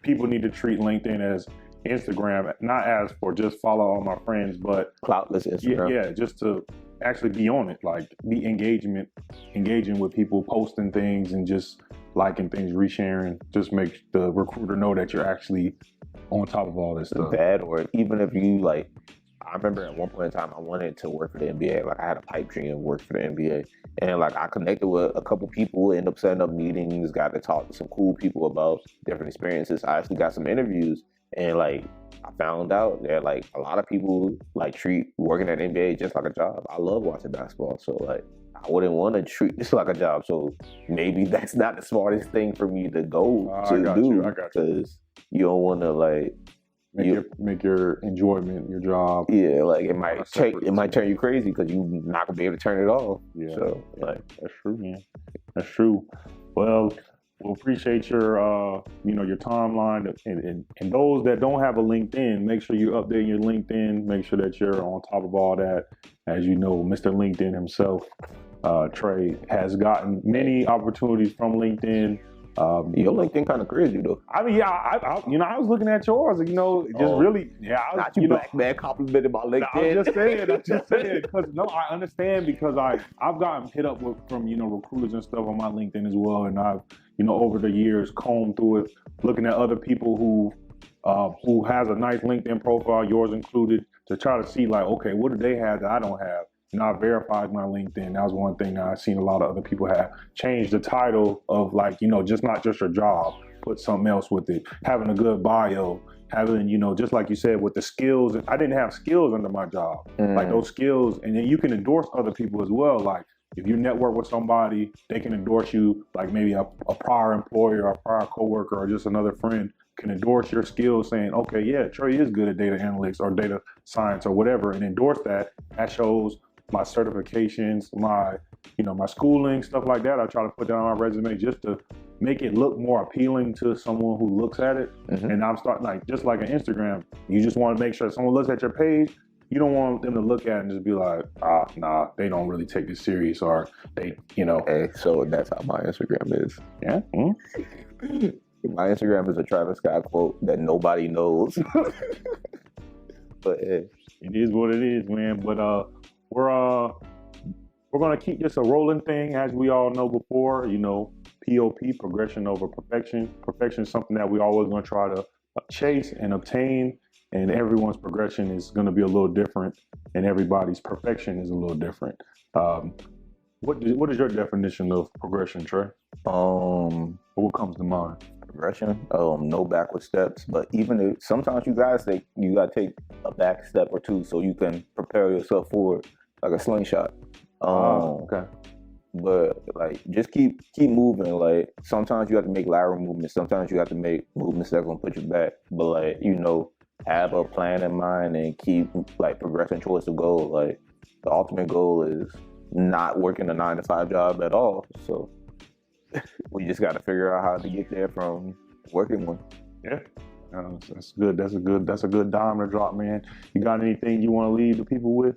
people need to treat LinkedIn as Instagram, not as for just follow all my friends, but Cloutless Instagram. Yeah, just to actually be on it, like be engaging with people, posting things and just liking things, resharing. Just make the recruiter know that you're actually on top of all this stuff. Bad, or even if you like, I remember at one point in time I wanted to work for the NBA. Like I had a pipe dream of work for the NBA, and like I connected with a couple people, ended up setting up meetings, got to talk to some cool people about different experiences. I actually got some interviews, and like I found out that like a lot of people like treat working at the NBA just like a job. I love watching basketball, so like I wouldn't want to treat this like a job. So maybe that's not the smartest thing for me to go to do, because you don't want to like make your enjoyment your job. Yeah, like it might turn you crazy because you're not gonna be able to turn it off. Yeah, so like that's true, man. That's true. Well, we appreciate your your timeline, and those that don't have a LinkedIn, make sure you update your LinkedIn. Make sure that you're on top of all that. As you know, Mr. LinkedIn himself, Trey, has gotten many opportunities from LinkedIn. Your LinkedIn kind of crazy though. I mean, yeah, I was looking at yours, really, yeah. Not you black man complimented my LinkedIn. I'm just saying, because I understand, because I've gotten hit up from recruiters and stuff on my LinkedIn as well, and I've over the years combed through it, looking at other people who has a nice LinkedIn profile, yours included, to try to see like, okay, what do they have that I don't have? And I verified my LinkedIn. That was one thing I've seen a lot of other people have changed the title of, like, just not just your job, put something else with it, having a good bio, having, just like you said, with the skills. I didn't have skills under my job, like those skills. And then you can endorse other people as well. Like if you network with somebody, they can endorse you, like maybe a prior employer or a prior coworker or just another friend can endorse your skills, saying, okay, yeah, Trey is good at data analytics or data science or whatever, and endorse that. That shows my certifications, my schooling, stuff like that. I try to put that on my resume just to make it look more appealing to someone who looks at it. And I'm starting, like, just like an Instagram, you just want to make sure someone looks at your page. You don't want them to look at it and just be like, nah, they don't really take this serious, or they, Hey, so that's how my Instagram is. Yeah. My Instagram is a Travis Scott quote that nobody knows. But hey, it is what it is, man. But we're gonna keep this a rolling thing, as we all know before. P.O.P, progression over perfection. Perfection is something that we always gonna try to chase and obtain, and everyone's progression is gonna be a little different, and everybody's perfection is a little different. What is your definition of progression, Trey? What comes to mind? Progression, no backward steps, but even if sometimes you gotta take a back step or two so you can prepare yourself forward, like a slingshot. Okay. But like just keep moving. Like sometimes you have to make lateral movements, sometimes you have to make movements that are gonna put you back. But like have a plan in mind and keep like progressing towards the goal. Like the ultimate goal is not working a 9-to-5 job at all. So we just got to figure out how to get there from working one. Yeah, that's good. That's a good dime to drop, man. You got anything you want to leave the people with?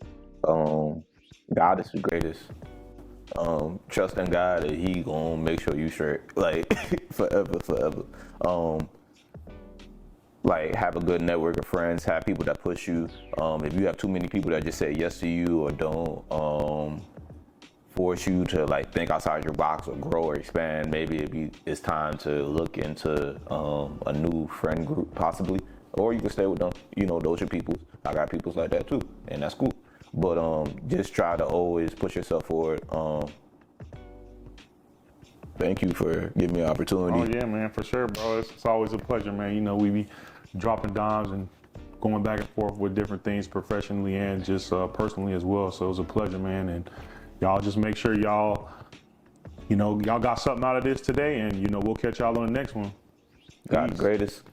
God is the greatest. Trust in God that He gonna make sure you straight, like forever. Like have a good network of friends. Have people that push you. If you have too many people that just say yes to you or don't force you to like think outside your box or grow or expand, maybe it's time to look into a new friend group possibly, or you can stay with them. Those are people. I got people like that too, and that's cool. But just try to always push yourself forward. Thank you for giving me an opportunity. Oh yeah, man, for sure, bro. It's always a pleasure, man. You know, we be dropping dimes and going back and forth with different things professionally and just personally as well. So it was a pleasure, man. And y'all just make sure y'all got something out of this today, and we'll catch y'all on the next one. God the greatest.